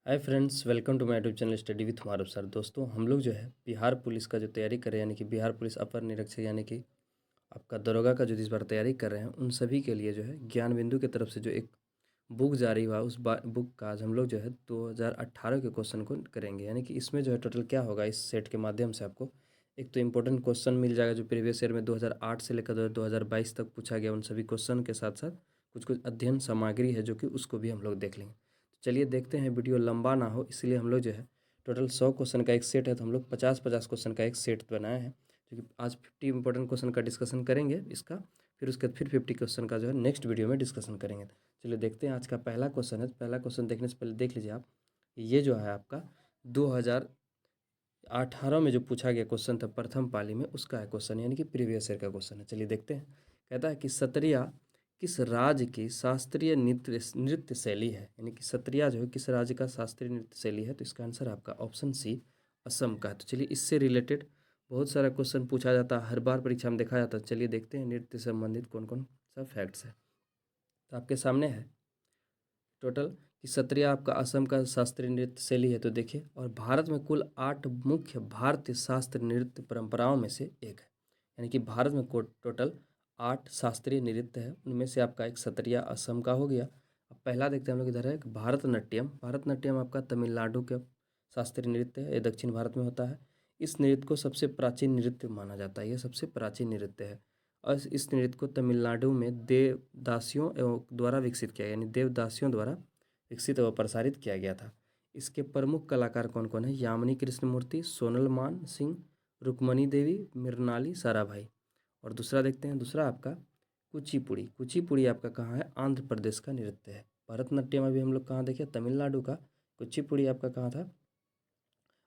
Hi friends, welcome to my YouTube channel study with Maruf sir. दोस्तों, हम लोग जो है बिहार पुलिस का जो तैयारी कर रहे हैं, यानी कि बिहार पुलिस अपर निरीक्षक यानी कि आपका दरोगा का जो इस बार तैयारी कर रहे हैं, उन सभी के लिए जो है ज्ञान बिंदु की तरफ से जो एक बुक जारी हुआ, उस बुक का आज हम लोग जो है 2018 के क्वेश्चन को करेंगे। यानी कि इसमें जो है टोटल क्या होगा, इस सेट के माध्यम से आपको एक तो इम्पोर्टेंट क्वेश्चन मिल जाएगा जो प्रीवियस ईयर में 2008 से लेकर 2022 तक पूछा गया, उन सभी क्वेश्चन के साथ साथ कुछ कुछ अध्ययन सामग्री है जो कि उसको भी हम लोग देख लेंगे। चलिए देखते हैं, वीडियो लंबा ना हो इसलिए हम लोग जो है टोटल 100 क्वेश्चन का एक सेट है, तो हम लोग 50-50 क्वेश्चन का एक सेट बनाए हैं, जो कि आज 50 इंपॉर्टेंट क्वेश्चन का डिस्कशन करेंगे इसका, फिर उसके बाद फिर 50 क्वेश्चन का जो है नेक्स्ट वीडियो में डिस्कशन करेंगे। चलिए देखते हैं, आज का पहला क्वेश्चन है। पहला क्वेश्चन देखने से पहले देख लीजिए आप, ये जो है आपका 2018 में जो पूछा गया क्वेश्चन था प्रथम पाली में, उसका है क्वेश्चन, यानी कि प्रीवियस ईयर का क्वेश्चन है। चलिए देखते हैं। कहता है कि सत्रिया किस राज्य की शास्त्रीय नृत्य नृत्य शैली है, यानी कि सत्रिया जो है किस राज्य का शास्त्रीय नृत्य शैली है, तो इसका आंसर आपका ऑप्शन सी असम का है। तो चलिए, इससे रिलेटेड बहुत सारा क्वेश्चन पूछा जाता है, हर बार परीक्षा में देखा जाता है। चलिए देखते हैं नृत्य से संबंधित कौन कौन सा फैक्ट्स है। तो आपके सामने है टोटल कि सत्रिया आपका असम का शास्त्रीय नृत्य शैली है। तो देखिए, और भारत में कुल 8 मुख्य भारतीय शास्त्रीय नृत्य परंपराओं में से एक है, यानी कि भारत में टोटल 8 शास्त्रीय नृत्य है, उनमें से आपका एक सत्रिया असम का हो गया। अब पहला देखते हैं हम लोग, इधर है भारतनाट्यम। भारतनाट्यम आपका तमिलनाडु का शास्त्रीय नृत्य है, ये दक्षिण भारत में होता है। इस नृत्य को सबसे प्राचीन नृत्य माना जाता है, यह सबसे प्राचीन नृत्य है। और इस नृत्य को तमिलनाडु में देवदासियों एवं द्वारा विकसित किया, यानी देवदासियों द्वारा विकसित व प्रसारित किया गया था। इसके प्रमुख कलाकार कौन कौन है? यामिनी कृष्णमूर्ति, सोनल मान सिंह, रुक्मणी देवी, मृणाली साराभाई। और दूसरा देखते हैं, दूसरा आपका कुचिपुड़ी। कुचिपुड़ी आपका कहाँ है? आंध्र प्रदेश का नृत्य है। भरतनाट्यम अभी हम लोग कहाँ देखे? तमिलनाडु का। कुचिपुड़ी आपका कहाँ था?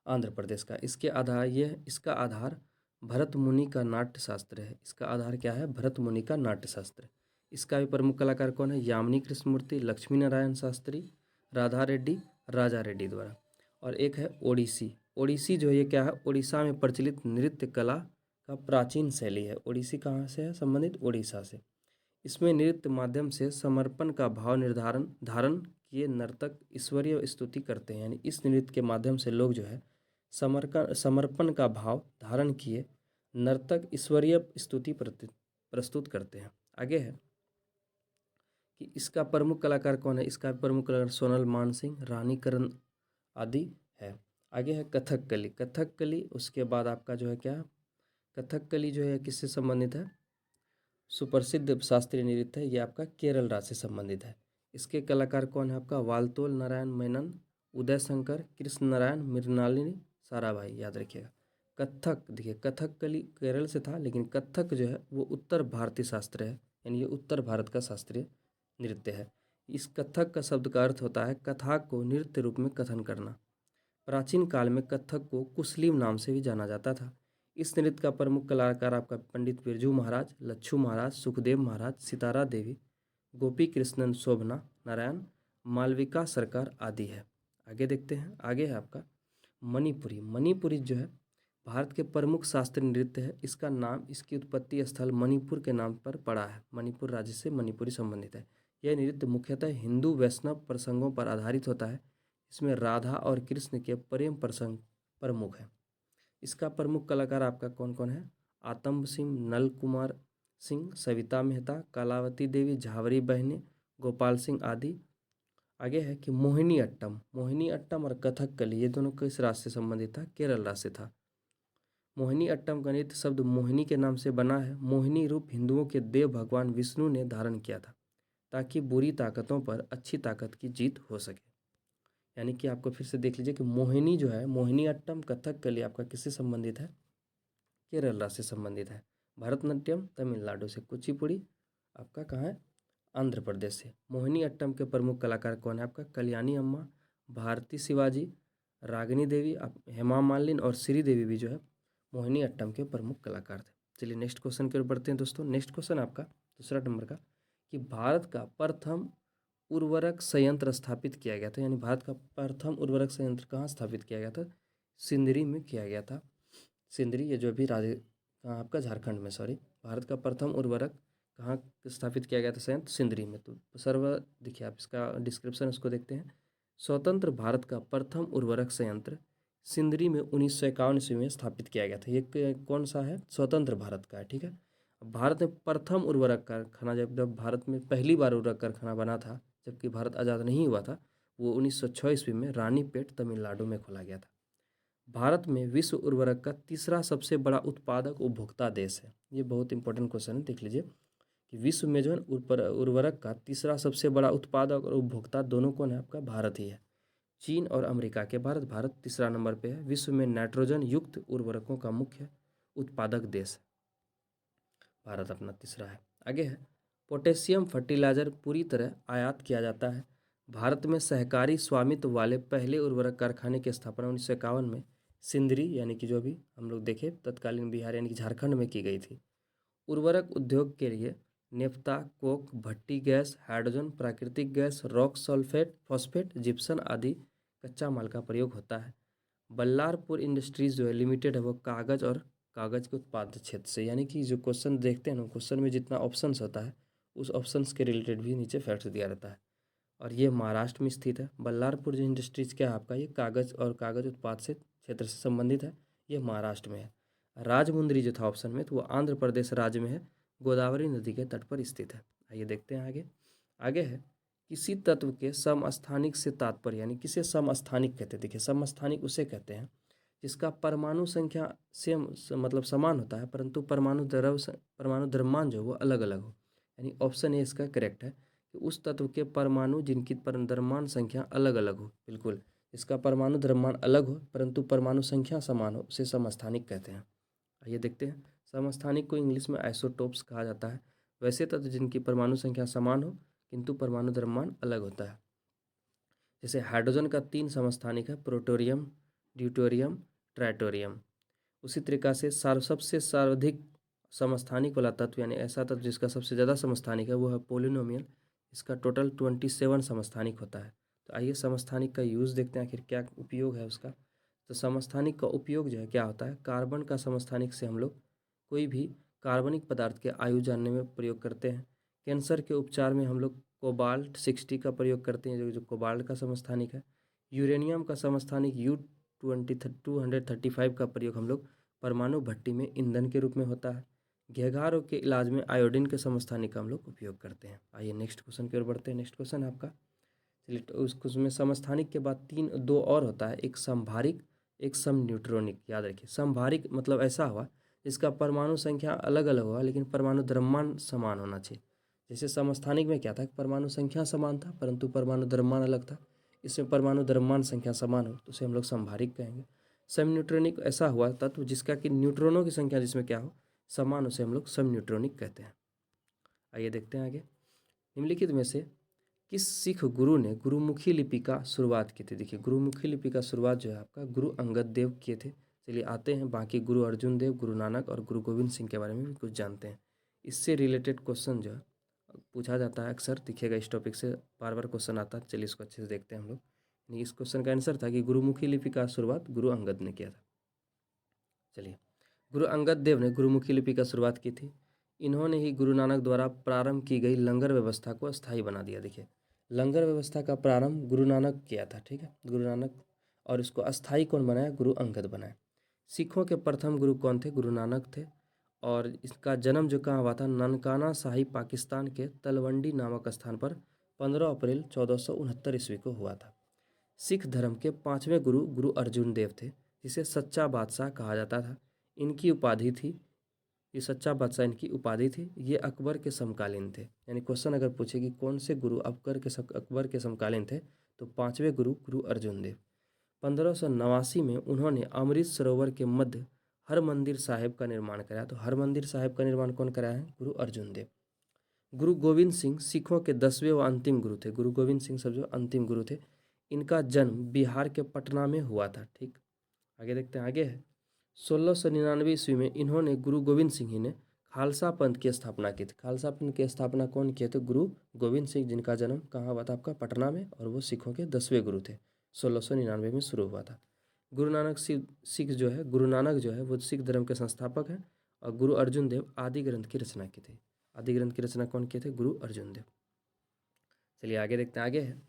आंध्र प्रदेश का। इसका आधार भरत मुनि का नाट्य शास्त्र है। इसका आधार क्या है? भरत मुनि का नाट्य शास्त्र। इसका भी प्रमुख कलाकार कौन है? यामिनी कृष्णमूर्ति, लक्ष्मी नारायण शास्त्री, राधा रेड्डी, राजा रेड्डी द्वारा। और एक है ओडिसी। ओडिसी जो है ये क्या है? उड़ीसा में प्रचलित नृत्य कला का प्राचीन शैली है। ओडिसी कहाँ से है संबंधित? उड़ीसा से। इसमें नृत्य माध्यम से समर्पण का भाव धारण किए नर्तक ईश्वरीय स्तुति करते हैं, यानी इस नृत्य के माध्यम से लोग जो है समर्पण का भाव धारण किए नर्तक ईश्वरीय स्तुति प्रस्तुत करते हैं। आगे है कि इसका प्रमुख कलाकार कौन है? इसका प्रमुख कलाकार सोनल मानसिंह, रानी करण आदि है। आगे है कथकली। कथकली उसके बाद आपका जो है क्या? कथकली जो है किससे संबंधित है? सुप्रसिद्ध शास्त्रीय नृत्य है, ये आपका केरल राज्य से संबंधित है। इसके कलाकार कौन है? आपका वालतोल नारायण मेनन, उदय शंकर, कृष्ण नारायण, मृणालिनी साराभाई। याद रखिएगा। कथक, देखिए कथकली केरल से था, लेकिन कथक जो है वो उत्तर भारतीय शास्त्र है, यानी ये उत्तर भारत का शास्त्रीय नृत्य है। इस कथक का शब्द का अर्थ होता है कथा को नृत्य रूप में कथन करना। प्राचीन काल में कथक को कुसलीम नाम से भी जाना जाता था। इस नृत्य का प्रमुख कलाकार आपका पंडित बिरजू महाराज, लच्छू महाराज, सुखदेव महाराज, सितारा देवी, गोपी कृष्णन शोभना नारायण, मालविका सरकार आदि है। आगे देखते हैं, आगे है आपका मणिपुरी। मणिपुरी जो है भारत के प्रमुख शास्त्रीय नृत्य है। इसका नाम, इसकी उत्पत्ति स्थल मणिपुर के नाम पर पड़ा है। मणिपुर राज्य से मणिपुरी संबंधित है। यह नृत्य मुख्यतः हिंदू वैष्णव प्रसंगों पर आधारित होता है। इसमें राधा और कृष्ण के प्रेम प्रसंग प्रमुख है। इसका प्रमुख कलाकार आपका कौन कौन है? आतंब सिंह, नल कुमार सिंह, सविता मेहता, कलावती देवी, झावरी बहने, गोपाल सिंह आदि। आगे है कि मोहिनी अट्टम। मोहिनी अट्टम और कथकली ये दोनों किस राज्य से संबंधित था? केरल राज्य से था। मोहिनी अट्टम का नृत्य शब्द मोहिनी के नाम से बना है। मोहिनी रूप हिंदुओं के देव भगवान विष्णु ने धारण किया था, ताकि बुरी ताकतों पर अच्छी ताकत की जीत हो सके। यानी कि आपको फिर से देख लीजिए कि मोहिनी जो है, मोहिनी अट्टम कथकली आपका किससे संबंधित है? केरल राज्य से संबंधित है। भरतनाट्यम तमिलनाडु से। कुचिपुड़ी आपका कहाँ है? आंध्र प्रदेश से। मोहिनी अट्टम के प्रमुख कलाकार कौन है? आपका कल्याणी अम्मा, भारती शिवाजी, रागिनी देवी, हेमा मालिनी और श्री देवी भी जो है मोहिनी अट्टम के प्रमुख कलाकार थे। चलिए नेक्स्ट क्वेश्चन की ओर बढ़ते हैं दोस्तों। नेक्स्ट क्वेश्चन आपका दूसरा नंबर का, कि भारत का प्रथम उर्वरक संयंत्र स्थापित किया गया था, यानी भारत का प्रथम उर्वरक संयंत्र कहाँ स्थापित किया गया था? सिंदरी में किया गया था। सिंदरी, ये जो अभी कहाँ आपका? झारखंड में, सॉरी। भारत का प्रथम उर्वरक कहाँ स्थापित किया गया था संयंत्र? सिंदरी में। तो सर्व देखिए आप इसका डिस्क्रिप्शन उसको देखते हैं। स्वतंत्र भारत का प्रथम उर्वरक संयंत्र सिंदरी में 1951 ईस्वी में स्थापित किया गया था। ये कौन सा है? स्वतंत्र भारत का है, ठीक है। भारत में प्रथम उर्वरक कारखाना, जब भारत में पहली बार उर्वरक कारखाना बना था, जबकि भारत आज़ाद नहीं हुआ था, वो 1906 ईस्वी में रानीपेट तमिलनाडु में खोला गया था। भारत में विश्व उर्वरक का तीसरा सबसे बड़ा उत्पादक उपभोक्ता देश है। ये बहुत इंपॉर्टेंट क्वेश्चन है, देख लीजिए कि विश्व में जो है उर्वरक का तीसरा सबसे बड़ा उत्पादक और उपभोक्ता दोनों कौन है? आपका भारत ही है। चीन और अमेरिका के भारत भारत तीसरा नंबर पे है। विश्व में नाइट्रोजन युक्त उर्वरकों का मुख्य उत्पादक देश है, भारत अपना तीसरा है। आगे है पोटेशियम फर्टिलाइजर पूरी तरह आयात किया जाता है। भारत में सहकारी स्वामित्व वाले पहले उर्वरक कारखाने की स्थापना 1951 में सिंदरी यानी कि जो भी हम लोग देखे तत्कालीन बिहार यानी कि झारखंड में की गई थी। उर्वरक उद्योग के लिए नेफ्ता, कोक, भट्टी गैस, हाइड्रोजन, प्राकृतिक gas, rock sulphate, phosphate, gypsum आदि कच्चा माल का प्रयोग होता है। बल्लारपुर इंडस्ट्रीज जो है लिमिटेड है वो कागज़ और कागज़ के उत्पाद क्षेत्र से, यानी कि जो क्वेश्चन देखते हैं ना, क्वेश्चन में जितना ऑप्शंस होता है उस ऑप्शंस के रिलेटेड भी नीचे फैक्ट्स दिया रहता है। और ये महाराष्ट्र में स्थित है। बल्लारपुर जो इंडस्ट्रीज क्या है आपका, ये कागज़ और कागज़ उत्पाद से क्षेत्र से संबंधित है, ये महाराष्ट्र में है। राजमुंद्री जो था ऑप्शन में, तो वो आंध्र प्रदेश राज्य में है, गोदावरी नदी के तट पर स्थित है। आइए देखते हैं आगे। आगे है किसी तत्व के समस्थानिक से तात्पर्य, यानी किसे समस्थानिक कहते हैं? देखिए समस्थानिक उसे कहते हैं जिसका परमाणु संख्या से मतलब समान होता है, परंतु परमाणु द्रव्यमान जो है वो अलग अलग हो। यानी ऑप्शन ए इसका करेक्ट है कि उस तत्व के परमाणु जिनकी द्रव्यमान संख्या अलग अलग हो। बिल्कुल, इसका परमाणु द्रव्यमान अलग हो परंतु परमाणु संख्या समान हो, उसे समस्थानिक कहते हैं। आइए देखते हैं। समस्थानिक को इंग्लिश में आइसोटोप्स कहा जाता है। वैसे तत्व जिनकी परमाणु संख्या समान हो किंतु परमाणु द्रव्यमान अलग होता है। जैसे हाइड्रोजन का 3 समस्थानिक है, प्रोटोरियम, ड्यूटेरियम, ट्राइटोरियम। उसी तरीक़ा से सबसे सर्वाधिक समस्थानिक वाला तत्व यानी ऐसा तत्व जिसका सबसे ज़्यादा समस्थानिक है वो है पोलिनोमियल। इसका टोटल 27 समस्थानिक होता है। तो आइए समस्थानिक का यूज़ देखते हैं आखिर क्या उपयोग है उसका। तो समस्थानिक का उपयोग जो है क्या होता है, कार्बन का समस्थानिक से हम लोग कोई भी कार्बनिक पदार्थ के आयु जानने में प्रयोग करते हैं। कैंसर के उपचार में हम लोग कोबाल्ट 60 का प्रयोग करते हैं, जो कोबाल्ट का समस्थानिक है। यूरेनियम का समस्थानिक U-235 का प्रयोग हम लोग परमाणु भट्टी में ईंधन के रूप में होता है। घेघा रोग के इलाज में आयोडीन के समस्थानिक का हम लोग उपयोग करते हैं। आइए नेक्स्ट क्वेश्चन की ओर बढ़ते हैं। नेक्स्ट क्वेश्चन आपका, चलिए तो उसमें समस्थानिक के बाद दो और होता है, एक समभारिक, एक समन्यूट्रॉनिक। याद रखिए समभारिक मतलब ऐसा हुआ जिसका परमाणु संख्या अलग अलग हुआ लेकिन परमाणु द्रव्यमान समान होना चाहिए। जैसे समस्थानिक में क्या था, परमाणु संख्या समान था परंतु परमाणु द्रव्यमान अलग था। इसमें परमाणु द्रव्यमान संख्या समान हो तो उसे हम लोग समभारिक कहेंगे। समन्यूट्रॉनिक ऐसा हुआ तत्व जिसका कि न्यूट्रॉनों की संख्या जिसमें क्या हो समान, उसे हम लोग समन्यूट्रॉनिक कहते हैं। आइए देखते हैं आगे। निम्नलिखित में से किस सिख गुरु ने गुरुमुखी लिपि का शुरुआत की थी? देखिए गुरुमुखी लिपि का शुरुआत जो है आपका गुरु अंगद देव किए थे। चलिए आते हैं बाकी गुरु अर्जुन देव, गुरु नानक और गुरु गोविंद सिंह के बारे में भी कुछ जानते हैं। इससे रिलेटेड क्वेश्चन जो है पूछा जाता है अक्सर, दिखेगा इस टॉपिक से बार बार क्वेश्चन आता है। चलिए इसको अच्छे से देखते हैं हम लोग। इस क्वेश्चन का आंसर था कि गुरुमुखी लिपि का शुरुआत गुरु अंगद ने किया था। चलिए गुरु अंगद देव ने गुरुमुखी लिपि का शुरुआत की थी। इन्होंने ही गुरु नानक द्वारा प्रारंभ की गई लंगर व्यवस्था को अस्थायी बना दिया। देखिए लंगर व्यवस्था का प्रारंभ गुरु नानक किया था, ठीक है, गुरु नानक। और इसको अस्थायी कौन बनाया? गुरु अंगद बनाया। सिखों के प्रथम गुरु कौन थे? गुरु नानक थे। और इसका जन्म जो कहाँ हुआ था? ननकाना साहिब पाकिस्तान के तलवंडी नामक स्थान पर 15 अप्रैल 1469 ईस्वी को हुआ था। सिख धर्म के 5वें गुरु गुरु अर्जुन देव थे, जिसे सच्चा बादशाह कहा जाता था। इनकी उपाधि थी, ये सच्चा बादशाह इनकी उपाधि थी। ये अकबर के समकालीन थे। यानी क्वेश्चन अगर पूछे कि कौन से गुरु अकबर के समकालीन थे, तो 5वें गुरु गुरु अर्जुन देव। 1589 में उन्होंने अमृत सरोवर के मध्य हरमंदिर साहिब का निर्माण कराया। तो हरमंदिर साहिब का निर्माण कौन कराया है? गुरु अर्जुन देव। गुरु गोविंद सिंह सिखों के 10वें व अंतिम गुरु थे। गुरु गोविंद सिंह सब जो अंतिम गुरु थे। इनका जन्म बिहार के पटना में हुआ था, ठीक। आगे देखते हैं। आगे है 1699 ईस्वी में इन्होंने गुरु गोविंद सिंह ही ने खालसा पंथ की स्थापना की थी। खालसा पंथ की स्थापना कौन किए थे? गुरु गोविंद सिंह, जिनका जन्म कहाँ हुआ था? आपका पटना में। और वो सिखों के 10वें गुरु थे। 1699 में शुरू हुआ था। गुरु नानक गुरु नानक जो है वो सिख धर्म के संस्थापक हैं। और गुरु अर्जुन देव आदि ग्रंथ की रचना की थी। आदि ग्रंथ की रचना कौन किए थे? गुरु अर्जुन देव। चलिए आगे देखते हैं। आगे है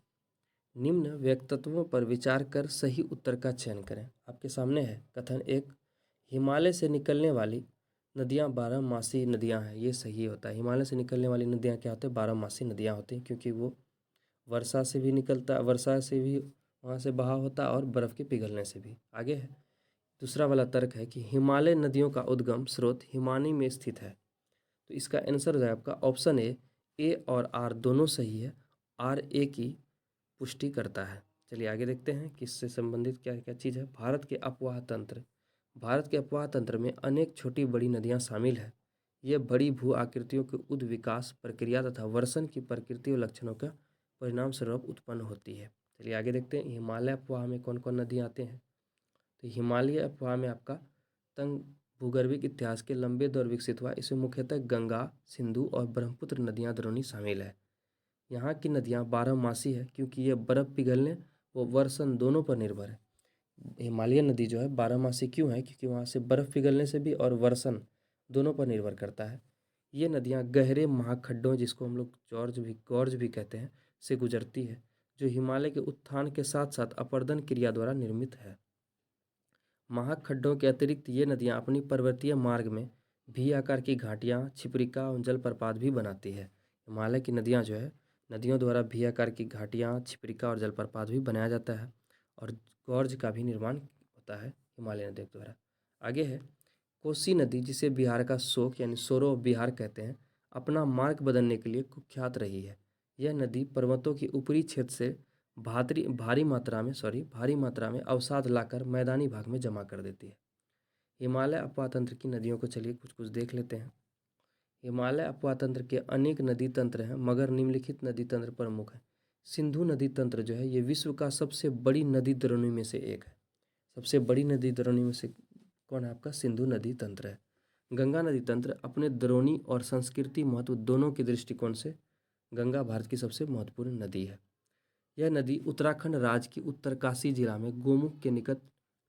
निम्न व्यक्तित्वों पर विचार कर सही उत्तर का चयन करें। आपके सामने है कथन एक, हिमालय से निकलने वाली नदियाँ बारहमासी नदियाँ हैं। ये सही होता है। हिमालय से निकलने वाली नदियाँ क्या होती हैं? बारहमासी नदियाँ होती हैं, क्योंकि वो वर्षा से भी निकलता, वर्षा से भी वहाँ से बहाव होता है और बर्फ़ के पिघलने से भी। आगे है दूसरा वाला तर्क है कि हिमालय नदियों का उद्गम स्रोत हिमानी में स्थित है। तो इसका आंसर है आपका ऑप्शन ए और आर दोनों सही है। आर ए की पुष्टि करता है। चलिए आगे देखते हैं कि इससे संबंधित क्या क्या चीज़ है। भारत के अपवाह तंत्र में अनेक छोटी बड़ी नदियाँ शामिल है। ये बड़ी भू आकृतियों के उद्विकास प्रक्रिया तथा वर्षण की प्रकृति और लक्षणों का परिणाम स्वरूप उत्पन्न होती है। चलिए आगे देखते हैं हिमालय अपवाह में कौन कौन नदियाँ आते हैं। तो हिमालय अपवाह में आपका तंग भूगर्भिक इतिहास के लंबे दौर विकसित हुआ। इसमें मुख्यतः गंगा, सिंधु और ब्रह्मपुत्र नदियाँ द्रोणी शामिल है। यहाँ की नदियाँ बारहमासी है, क्योंकि ये बर्फ़ पिघलने व वर्षण दोनों पर निर्भर है। हिमालय नदी जो है बारहमासी क्यों है? क्योंकि वहाँ से बर्फ़ पिघलने से भी और वर्षण दोनों पर निर्भर करता है। ये नदियाँ गहरे महाखड्डों, जिसको हम लोग गॉर्ज भी कहते हैं, से गुजरती है, जो हिमालय के उत्थान के साथ साथ अपरदन क्रिया द्वारा निर्मित है। महाखड्डों के अतिरिक्त ये नदियाँ अपनी पर्वतीय मार्ग में भी आकार की घाटियाँ, छिपरिका और जलप्रपात भी बनाती है। हिमालय की नदियाँ जो है, नदियों द्वारा भी आकार की घाटियाँ, छिपरिका और जलप्रपात भी बनाया जाता है, और गॉर्ज का भी निर्माण होता है हिमालय नदियों द्वारा। आगे है कोसी नदी, जिसे बिहार का शोक यानी सोरो ऑफ बिहार कहते हैं, अपना मार्ग बदलने के लिए कुख्यात रही है। यह नदी पर्वतों के ऊपरी क्षेत्र से भारी मात्रा में अवसाद लाकर मैदानी भाग में जमा कर देती है। हिमालय अपवाह तंत्र की नदियों को चलिए कुछ कुछ देख लेते हैं। हिमालय अपवाह तंत्र के अनेक नदी तंत्र हैं, मगर निम्नलिखित नदी तंत्र प्रमुख है। सिंधु नदी तंत्र जो है, ये विश्व का सबसे बड़ी नदी द्रोणी में से एक है। सबसे बड़ी नदी द्रोणी में से कौन है? आपका सिंधु नदी तंत्र है। गंगा नदी तंत्र अपने द्रोणी और संस्कृति महत्व दोनों के दृष्टिकोण से गंगा भारत की सबसे महत्वपूर्ण नदी है। यह नदी उत्तराखंड राज्य की उत्तरकाशी जिला में गोमुख के निकट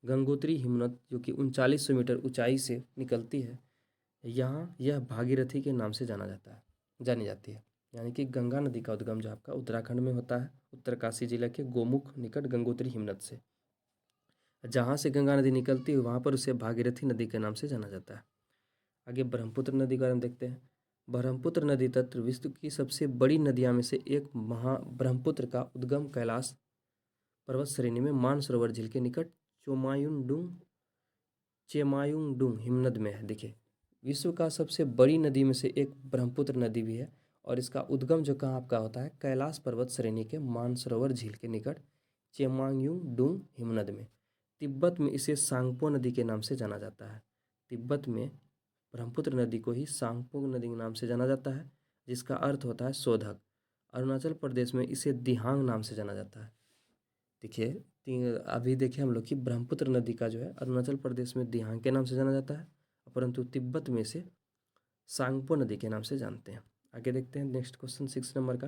गंगोत्री हिमनद, जो कि 3900 मीटर ऊंचाई से निकलती है, यहाँ यह भागीरथी के नाम से जानी जाती है। यानी कि गंगा नदी का उद्गम जो आपका उत्तराखंड में होता है, उत्तरकाशी जिला के गोमुख निकट गंगोत्री हिमनद से। जहाँ से गंगा नदी निकलती है वहाँ पर उसे भागीरथी नदी के नाम से जाना जाता है। आगे ब्रह्मपुत्र नदी का हम देखते हैं। ब्रह्मपुत्र नदी तंत्र विश्व की सबसे बड़ी नदियाँ में से एक ब्रह्मपुत्र का उद्गम कैलाश पर्वत श्रेणी में मानसरोवर झील के निकट चेमायुंगडुंग हिमनद में है। देखिए, विश्व का सबसे बड़ी नदी में से एक ब्रह्मपुत्र नदी भी है, और इसका उद्गम जो कहाँ आपका होता है? कैलाश पर्वत श्रेणी के मानसरोवर झील के निकट चेमायुंगडुंग हिमनद में। तिब्बत में इसे सांगपो नदी के नाम से जाना जाता है। तिब्बत में ब्रह्मपुत्र नदी को ही सांगपो नदी के नाम से जाना जाता है, जिसका अर्थ होता है शोधक। अरुणाचल प्रदेश में इसे दिहांग नाम से जाना जाता है। देखिए, अभी देखिए हम लोग कि ब्रह्मपुत्र नदी का जो है अरुणाचल प्रदेश में दिहांग के नाम से जाना जाता है, परंतु तिब्बत में इसे सांगपो नदी के नाम से जानते हैं। आगे देखते हैं नेक्स्ट क्वेश्चन 6 नंबर का।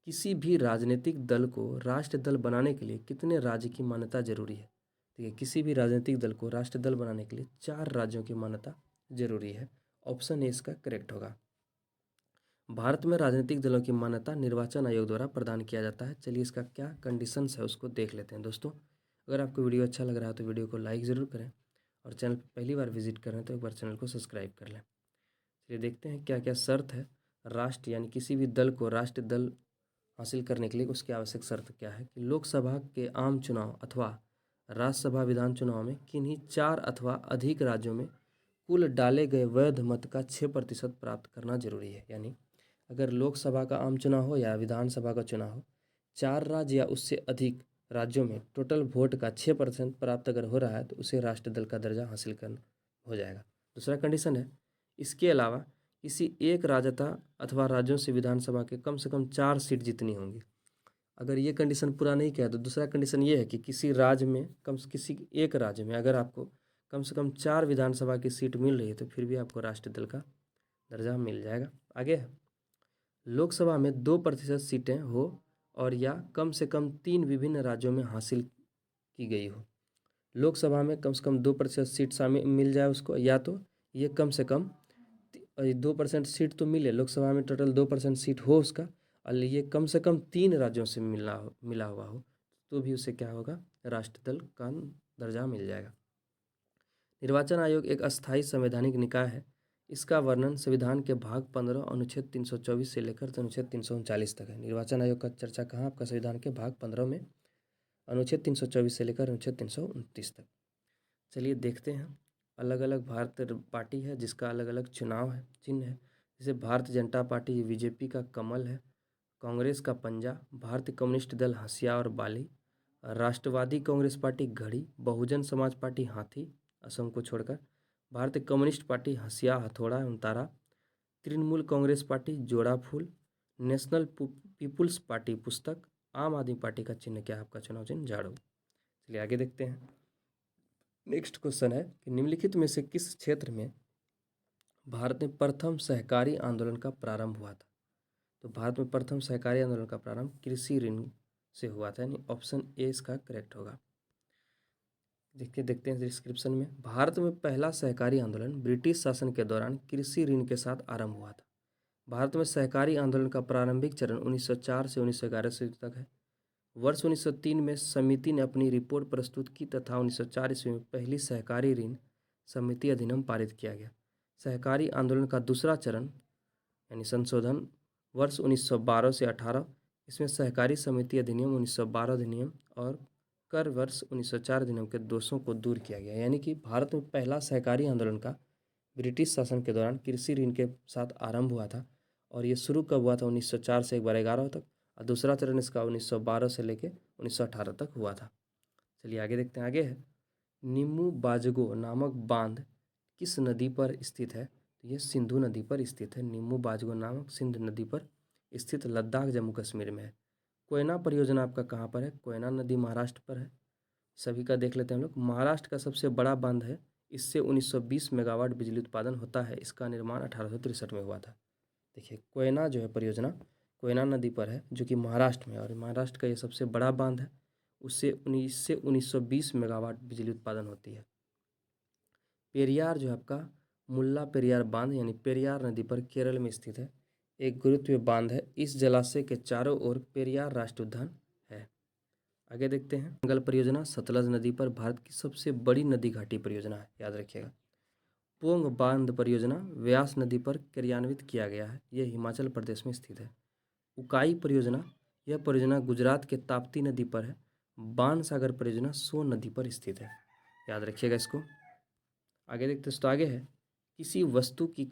किसी भी राजनीतिक दल को राष्ट्र दल बनाने के लिए कितने राज्य की मान्यता जरूरी है? देखिए, किसी भी राजनीतिक दल को राष्ट्र दल बनाने के लिए 4 राज्यों की मान्यता जरूरी है। ऑप्शन ए इसका करेक्ट होगा। भारत में राजनीतिक दलों की मान्यता निर्वाचन आयोग द्वारा प्रदान किया जाता है। चलिए इसका क्या कंडीशंस है उसको देख लेते हैं दोस्तों। अगर आपको वीडियो अच्छा लग रहा है तो वीडियो को लाइक ज़रूर करें, और चैनल पर पहली बार विजिट कर रहे हैं तो एक बार चैनल को सब्सक्राइब कर लें। चलिए देखते हैं क्या क्या शर्त है राष्ट्र यानी किसी भी दल को राष्ट्रीय दल हासिल करने के लिए। उसकी आवश्यक शर्त क्या है कि लोकसभा के आम चुनाव अथवा राज्यसभा विधान चुनाव में किन्हीं 4 अथवा अधिक राज्यों में कुल डाले गए वैध मत का 6% प्राप्त करना जरूरी है। यानी अगर लोकसभा का आम चुनाव हो या विधानसभा का चुनाव हो, 4 राज्य या उससे अधिक राज्यों में टोटल वोट का 6% प्राप्त अगर हो रहा है तो उसे राष्ट्रीय दल का दर्जा हासिल करना हो जाएगा। दूसरा कंडीशन है, इसके अलावा किसी एक राज्यता अथवा राज्यों से विधानसभा के कम से कम 4 सीट जीतनी होंगी। अगर ये कंडीशन पूरा नहीं किया तो दूसरा कंडीशन ये है कि किसी एक राज्य में अगर आपको कम से कम 4 विधानसभा की सीट मिल रही है तो फिर भी आपको राष्ट्रीय दल का दर्जा मिल जाएगा। आगे है, लोकसभा में 2% सीटें हो और या कम से कम 3 विभिन्न राज्यों में हासिल की गई हो। लोकसभा में कम से कम 2% सीट शामिल मिल जाए उसको, या तो ये कम से कम 2% सीट तो मिले, लोकसभा में टोटल 2% सीट हो उसका, और ये कम से कम 3 राज्यों से मिला हुआ हो तो भी उसे क्या होगा, राष्ट्रीय दल का दर्जा मिल जाएगा। निर्वाचन आयोग एक अस्थायी संवैधानिक निकाय है। इसका वर्णन संविधान के भाग 15 अनुच्छेद 324 से लेकर अनुच्छेद 339 तक है। निर्वाचन आयोग का चर्चा कहाँ, आपका संविधान के भाग 15 में अनुच्छेद 324 से लेकर अनुच्छेद 329 तक। चलिए देखते हैं। अलग अलग भारत पार्टी है जिसका अलग अलग चुनाव है, चिन्ह है। जैसे भारतीय जनता पार्टी बीजेपी का कमल है, कांग्रेस का पंजा, भारतीय कम्युनिस्ट दल हंसिया और बाली, राष्ट्रवादी कांग्रेस पार्टी घड़ी, बहुजन समाज पार्टी हाथी असम को छोड़कर, भारतीय कम्युनिस्ट पार्टी हंसिया हथौड़ा एवं तारा, तृणमूल कांग्रेस पार्टी जोड़ा फूल, नेशनल पीपुल्स पार्टी पुस्तक, आम आदमी पार्टी का चिन्ह क्या है, आपका चुनाव चिन्ह झाड़ू। चलिए आगे देखते हैं। नेक्स्ट क्वेश्चन है कि निम्नलिखित में से किस क्षेत्र में भारत में प्रथम सहकारी आंदोलन का प्रारंभ हुआ था। तो भारत में प्रथम सहकारी आंदोलन का प्रारंभ कृषि ऋण से हुआ था, यानी ऑप्शन ए इसका करेक्ट होगा। देखते हैं डिस्क्रिप्शन में। भारत में पहला सहकारी आंदोलन ब्रिटिश शासन के दौरान कृषि ऋण के साथ आरंभ हुआ था। भारत में सहकारी आंदोलन का प्रारंभिक चरण 1904 से 1911 से तक है। वर्ष 1903 में समिति ने अपनी रिपोर्ट प्रस्तुत की तथा 1904 ईस्वी में पहली सहकारी ऋण समिति अधिनियम पारित किया गया। सहकारी आंदोलन का दूसरा चरण यानी संशोधन वर्ष 1912 से 18, इसमें सहकारी समिति अधिनियम 1912 अधिनियम और कर वर्ष 1904 अधिनियम के दोषों को दूर किया गया। यानी कि भारत में पहला सहकारी आंदोलन का ब्रिटिश शासन के दौरान कृषि ऋण के साथ आरंभ हुआ था और ये शुरू कब हुआ था, 1904 से एक बार 11 तक, और दूसरा चरण इसका 1912 से लेकर 1918 तक हुआ था। चलिए आगे देखते हैं। आगे है नीमू बाजगो नामक बांध किस नदी पर स्थित है। तो ये सिंधु नदी पर स्थित है। नीमू बाजगो नामक सिंधु नदी पर स्थित लद्दाख जम्मू कश्मीर में है। कोयना परियोजना आपका कहाँ पर है, कोयना नदी महाराष्ट्र पर है। सभी का देख लेते हैं हम लोग। महाराष्ट्र का सबसे बड़ा बांध है, इससे 1920 मेगावाट बिजली उत्पादन होता है। इसका निर्माण 1863 में हुआ था। देखिए कोयना जो है परियोजना कोयना नदी पर है जो कि महाराष्ट्र में है और महाराष्ट्र का ये सबसे बड़ा बांध है। उससे 1920 मेगावाट बिजली उत्पादन होती है। पेरियार जो है आपका मुल्ला पेरियार बांध यानी पेरियार नदी पर केरल में स्थित है। एक गुरुत्वीय बांध है। इस जलाशय के चारों ओर पेरियार राष्ट्रीय उद्यान है। आगे देखते हैं। मंगल परियोजना सतलज नदी पर भारत की सबसे बड़ी नदी घाटी परियोजना है, याद रखिएगा। पोंग बांध परियोजना व्यास नदी पर क्रियान्वित किया गया है। यह हिमाचल प्रदेश में स्थित है। उकाई परियोजना, यह परियोजना गुजरात के ताप्ती नदी पर है। बाण सागर परियोजना सोन नदी पर स्थित है, याद रखिएगा इसको। आगे देखते हैं। तो आगे है किसी वस्तु की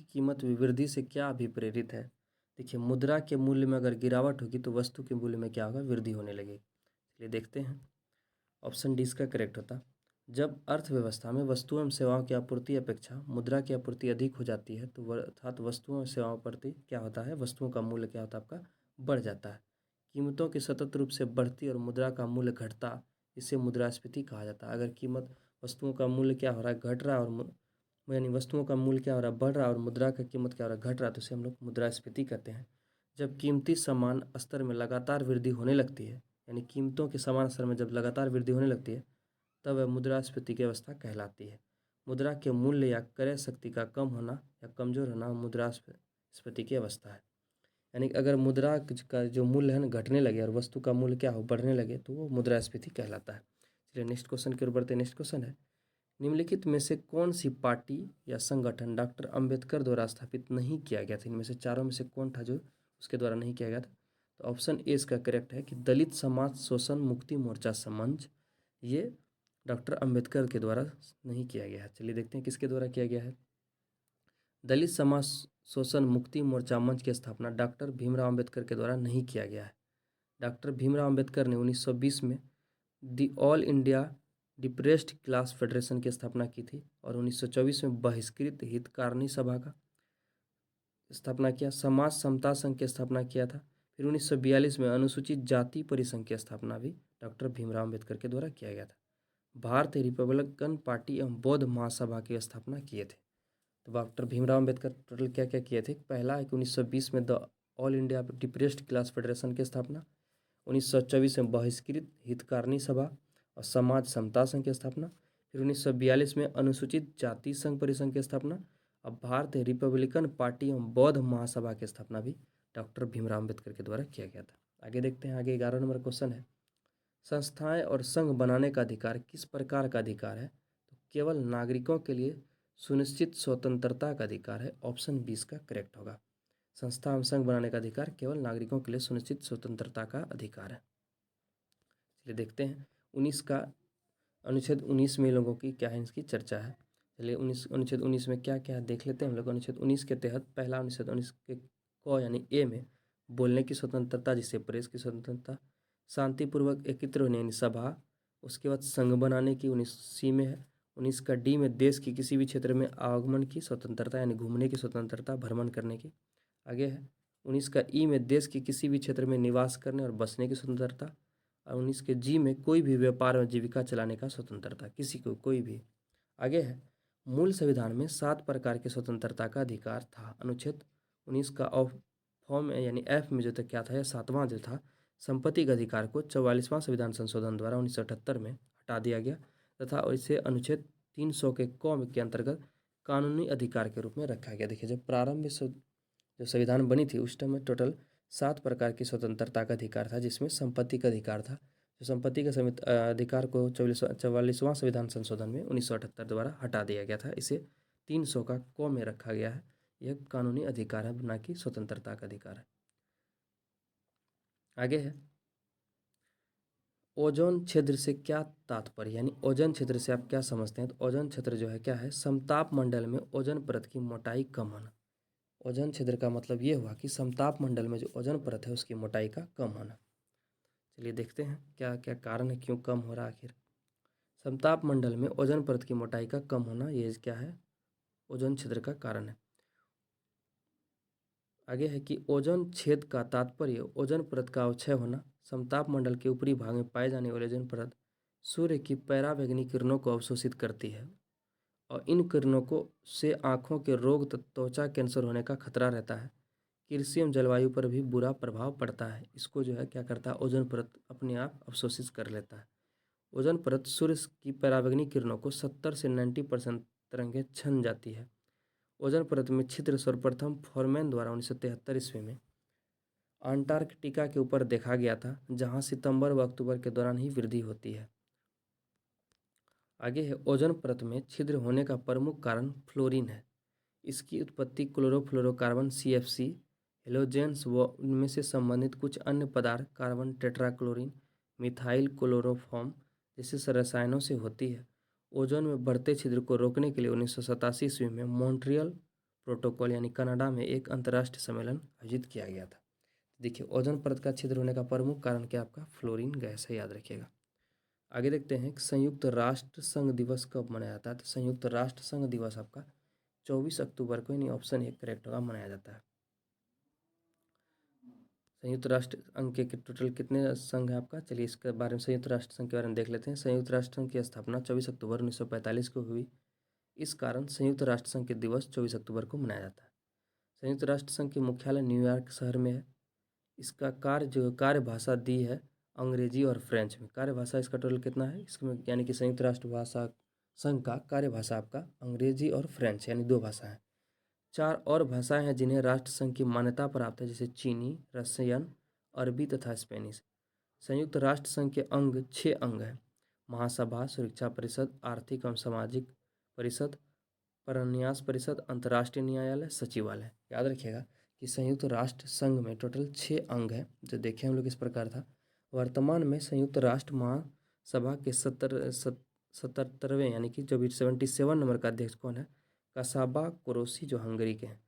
कीमत वृद्धि से क्या अभिप्रेरित है। देखिए मुद्रा के मूल्य में अगर गिरावट होगी तो वस्तु के मूल्य में क्या होगा, वृद्धि होने लगेगी। चलिए देखते हैं। ऑप्शन डी इसका करेक्ट होता। जब अर्थव्यवस्था में वस्तुओं एवं सेवाओं की आपूर्ति अपेक्षा मुद्रा की आपूर्ति अधिक हो जाती है तो अर्थात वस्तुओं एवं सेवाओं प्रति क्या होता है, वस्तुओं का मूल्य क्या होता है, आपका बढ़ जाता है। कीमतों की सतत रूप से बढ़ती और मुद्रा का मूल्य घटता, इसे मुद्रास्फीति कहा जाता है। अगर कीमत वस्तुओं का मूल्य क्या हो रहा है, घट रहा है, और यानी वस्तुओं का मूल्य क्या हो रहा है, बढ़ रहा है, और मुद्रा का कीमत क्या हो रहा है, घट रहा है, तो इसे हम लोग मुद्रास्फीति कहते हैं। जब कीमती सामान स्तर में लगातार वृद्धि होने लगती है, यानी कीमतों के समान स्तर में जब लगातार वृद्धि होने लगती है तब वह मुद्रास्फीति की अवस्था कहलाती है। मुद्रा के मूल्य या क्रय शक्ति का कम होना या कमजोर होना मुद्रास्फीति की अवस्था है। यानी अगर मुद्रा का जो मूल्य है ना घटने लगे और वस्तु का मूल्य क्या हो, बढ़ने लगे, तो वो मुद्रास्फीति कहलाता है। चलिए नेक्स्ट क्वेश्चन की ओर बढ़ते हैं। नेक्स्ट क्वेश्चन है निम्नलिखित में से कौन सी पार्टी या संगठन डॉक्टर अंबेडकर द्वारा स्थापित नहीं किया गया था। इनमें से चारों में से कौन था जो उसके द्वारा नहीं किया गया था। तो ऑप्शन ए इसका करेक्ट है कि दलित समाज शोषण मुक्ति मोर्चा समंच, ये डॉक्टर अंबेडकर के द्वारा नहीं किया गया है। चलिए देखते हैं किसके द्वारा किया गया है। दलित समाज शोषण मुक्ति मोर्चा मंच की स्थापना डॉक्टर भीमराव अंबेडकर के द्वारा नहीं किया गया है। डॉक्टर भीमराव अंबेडकर ने 1920 में the all India depressed class federation की स्थापना की थी और 1924 में बहिष्कृत हितकारिणी सभा का स्थापना किया। समाज समता संघ की स्थापना किया था। फिर 1942 में अनुसूचित जाति परिसंघ की स्थापना भी डॉक्टर भीमराव अंबेडकर के द्वारा किया गया था। भारतीय रिपब्लिकन पार्टी एवं बौद्ध महासभा की स्थापना किए थे। तो डॉक्टर भीमराव अंबेडकर टोटल क्या क्या किए थे। पहला है कि 1920 में the all India depressed class federation की स्थापना, 1924 में बहिष्कृत हितकारिणी सभा और समाज समता संघ की स्थापना, फिर 1942 में अनुसूचित जाति संघ परिसंघ की स्थापना और भारतीय रिपब्लिकन पार्टी एवं बौद्ध महासभा की स्थापना भी डॉक्टर भीमराव अम्बेडकर के द्वारा किया गया था। आगे देखते हैं, आगे 11 नंबर क्वेश्चन है, संस्थाएं और संघ बनाने का अधिकार किस प्रकार का अधिकार है? तो केवल नागरिकों के लिए सुनिश्चित स्वतंत्रता का अधिकार है। ऑप्शन 20 का करेक्ट होगा। संस्था एवं संघ बनाने का अधिकार केवल नागरिकों के लिए सुनिश्चित स्वतंत्रता का अधिकार है। चलिए देखते हैं 19 का अनुच्छेद 19 में लोगों की क्या है, इसकी चर्चा है। चलिए अनुच्छेद 19 में क्या क्या है देख लेते हैं हम लोग। अनुच्छेद 19 के तहत पहला अनुच्छेद 19 के क यानी ए में बोलने की स्वतंत्रता, जिसे प्रेस की स्वतंत्रता, शांतिपूर्वक एकत्र होने यानी सभा, उसके बाद संघ बनाने की 19 सी में है। 19 का डी में देश की किसी भी क्षेत्र में आगमन की स्वतंत्रता यानी घूमने की स्वतंत्रता, भ्रमण करने की। आगे है 19 का ई में देश के किसी भी क्षेत्र में निवास करने और बसने की स्वतंत्रता। और 19 के जी में कोई भी व्यापार और जीविका चलाने का स्वतंत्रता, किसी को कोई भी। आगे है मूल संविधान में 7 प्रकार की स्वतंत्रता का अधिकार था। अनुच्छेद 19 का ऑफ फॉर्म यानी एफ में जो था क्या था, यह 7वां जो था, संपत्ति के अधिकार को 44वां संविधान संशोधन द्वारा 1978 में हटा दिया गया तथा इसे अनुच्छेद 300 के क के अंतर्गत कानूनी अधिकार के रूप में रखा गया। देखिए जब प्रारंभ में जो संविधान बनी थी उस टाइम में टोटल 7 प्रकार की स्वतंत्रता का अधिकार था, जिसमें संपत्ति का अधिकार था। जो संपत्ति के अधिकार को 44वां संविधान संशोधन में 1978 द्वारा हटा दिया गया था, इसे 300 का क में रखा गया है। यह कानूनी अधिकार है, ना कि स्वतंत्रता का अधिकार है। आगे है ओजोन क्षेत्र से क्या तात्पर्य, यानी ओजोन क्षेत्र से आप क्या समझते हैं? तो ओजोन क्षेत्र जो है क्या है, समताप मंडल में ओजोन परत की मोटाई कम होना। ओजोन क्षेत्र का मतलब ये हुआ कि समताप मंडल में जो ओजोन परत है उसकी मोटाई का कम होना। चलिए देखते हैं क्या क्या कारण है, क्यों कम हो रहा है आखिर। समताप मंडल में ओजोन परत की मोटाई का कम होना, ये क्या है, ओजोन क्षेत्र का कारण है। आगे है कि ओजोन छेद का तात्पर्य ओजोन परत का अवक्षय होना। समताप मंडल के ऊपरी भाग में पाए जाने वाली ओजोन परत सूर्य की पराबैंगनी किरणों को अवशोषित करती है और इन किरणों को से आँखों के रोग तथा त्वचा कैंसर होने का खतरा रहता है। कृषि एवं जलवायु पर भी बुरा प्रभाव पड़ता है। इसको जो है क्या करता है, ओजोन परत अपने आप अवशोषित कर लेता है। ओजोन परत सूर्य की पराबैंगनी किरणों को 70 से 90% तरंगें छन जाती है। ओजोन परत में छिद्र सर्वप्रथम फॉरमैन द्वारा 1973 ईस्वी में अंटार्कटिका के ऊपर देखा गया था, जहां सितंबर व अक्टूबर के दौरान ही वृद्धि होती है। आगे है ओजोन परत में छिद्र होने का प्रमुख कारण फ्लोरीन है। इसकी उत्पत्ति क्लोरोफ्लोरोकार्बन CFC, हेलोजेंस व उनमें से संबंधित कुछ अन्य पदार्थ कार्बन टेट्राक्लोरीन, मिथाइल क्लोरोफॉर्म जैसे रसायनों से होती है। ओजोन में बढ़ते छिद्र को रोकने के लिए 1987 ईस्वी में मॉन्ट्रियल प्रोटोकॉल यानी कनाडा में एक अंतर्राष्ट्रीय सम्मेलन आयोजित किया गया था। देखिए ओजोन परत का छिद्र होने का प्रमुख कारण क्या आपका, फ्लोरीन गैस है, याद रखिएगा। आगे देखते हैं संयुक्त राष्ट्र संघ दिवस कब मनाया जाता है। तो संयुक्त राष्ट्र संघ दिवस आपका 24 अक्टूबर को, यानी ऑप्शन 1 करेक्ट होगा, मनाया जाता है। संयुक्त राष्ट्र संघ के टोटल कितने संघ है आपका, चलिए इसके बारे में संयुक्त राष्ट्र संघ के बारे में देख लेते हैं। संयुक्त राष्ट्र संघ की स्थापना 24 अक्टूबर 1945 को हुई। इस कारण संयुक्त राष्ट्र संघ के दिवस 24 अक्टूबर को मनाया जाता है। संयुक्त राष्ट्र संघ की मुख्यालय न्यूयॉर्क शहर में है। इसका कार्यभाषा दी है अंग्रेजी और फ्रेंच में। कार्यभाषा इसका टोटल कितना है इसमें, यानी कि संयुक्त राष्ट्र भाषा संघ का कार्यभाषा आपका अंग्रेजी और फ्रेंच यानी 2 भाषा है। 4 और भाषाएं हैं जिन्हें राष्ट्र संघ की मान्यता प्राप्त है, जैसे चीनी, रशियन, अरबी तथा स्पेनिश। संयुक्त राष्ट्र संघ के अंग 6 अंग हैं, महासभा, सुरक्षा परिषद, आर्थिक एवं सामाजिक परिषद, परन्यास परिषद, अंतर्राष्ट्रीय न्यायालय, सचिवालय। याद रखिएगा कि संयुक्त राष्ट्र संघ में टोटल 6 अंग हैं, जो देखें हम लोग इस प्रकार था। वर्तमान में संयुक्त राष्ट्र महासभा के 77वें यानी कि जो 77 नंबर का अध्यक्ष कौन है, कसाबा कोरोसी, जो हंगरी के हैं।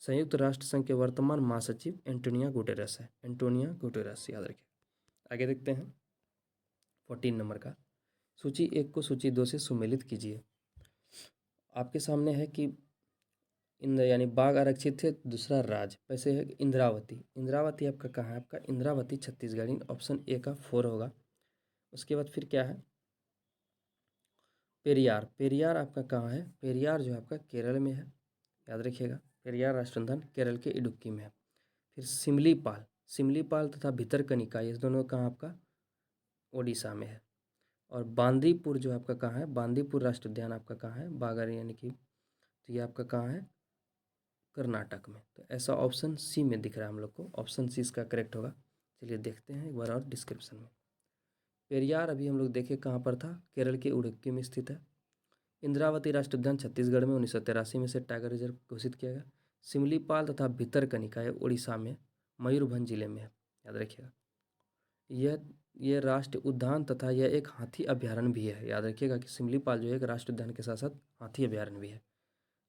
संयुक्त राष्ट्र संघ के वर्तमान महासचिव एंटोनिया गुटेरस है, एंटोनिया गुटेरस, याद रखिए। आगे देखते हैं 14 नंबर का, सूची 1 को सूची 2 से सुमेलित कीजिए। आपके सामने है कि इंद्र यानी बाघ आरक्षित है, दूसरा राज वैसे है इंद्रावती। इंद्रावती आपका कहाँ है, आपका इंद्रावती छत्तीसगढ़, ऑप्शन ए का 4 होगा। उसके बाद फिर क्या है, पेरियार। पेरियार आपका कहाँ है, पेरियार जो है आपका केरल में है, याद रखिएगा। पेरियार राष्ट्रीय उद्यान केरल के इडुक्की में है। फिर सिमलीपाल, सिमलीपाल तथा भितरकनिका, ये दोनों कहाँ आपका, ओडिशा में है। और बांदीपुर जो आपका कहाँ है, बांदीपुर राष्ट्रीय उद्यान आपका कहाँ है, बागर यानी कि, तो ये आपका कहाँ है, कर्नाटक में। तो ऐसा ऑप्शन सी में दिख रहा है हम लोग को, ऑप्शन सी इसका करेक्ट होगा। चलिए देखते हैं एक बार और डिस्क्रिप्शन में। पेरियार अभी हम लोग देखे कहाँ पर था, केरल के उडुक्की में स्थित है। इंद्रावती राष्ट्रीय उद्यान छत्तीसगढ़ में 1983 में से टाइगर रिजर्व घोषित किया गया। सिमलीपाल तथा भितरकनिका ये उड़ीसा में मयूरभंज जिले में है, याद रखिएगा। यह राष्ट्रीय उद्यान तथा यह एक हाथी अभ्यारण्य भी है, याद रखिएगा कि सिमलीपाल जो है एक राष्ट्रीय उद्यान के साथ साथ हाथी अभ्यारण्य भी है।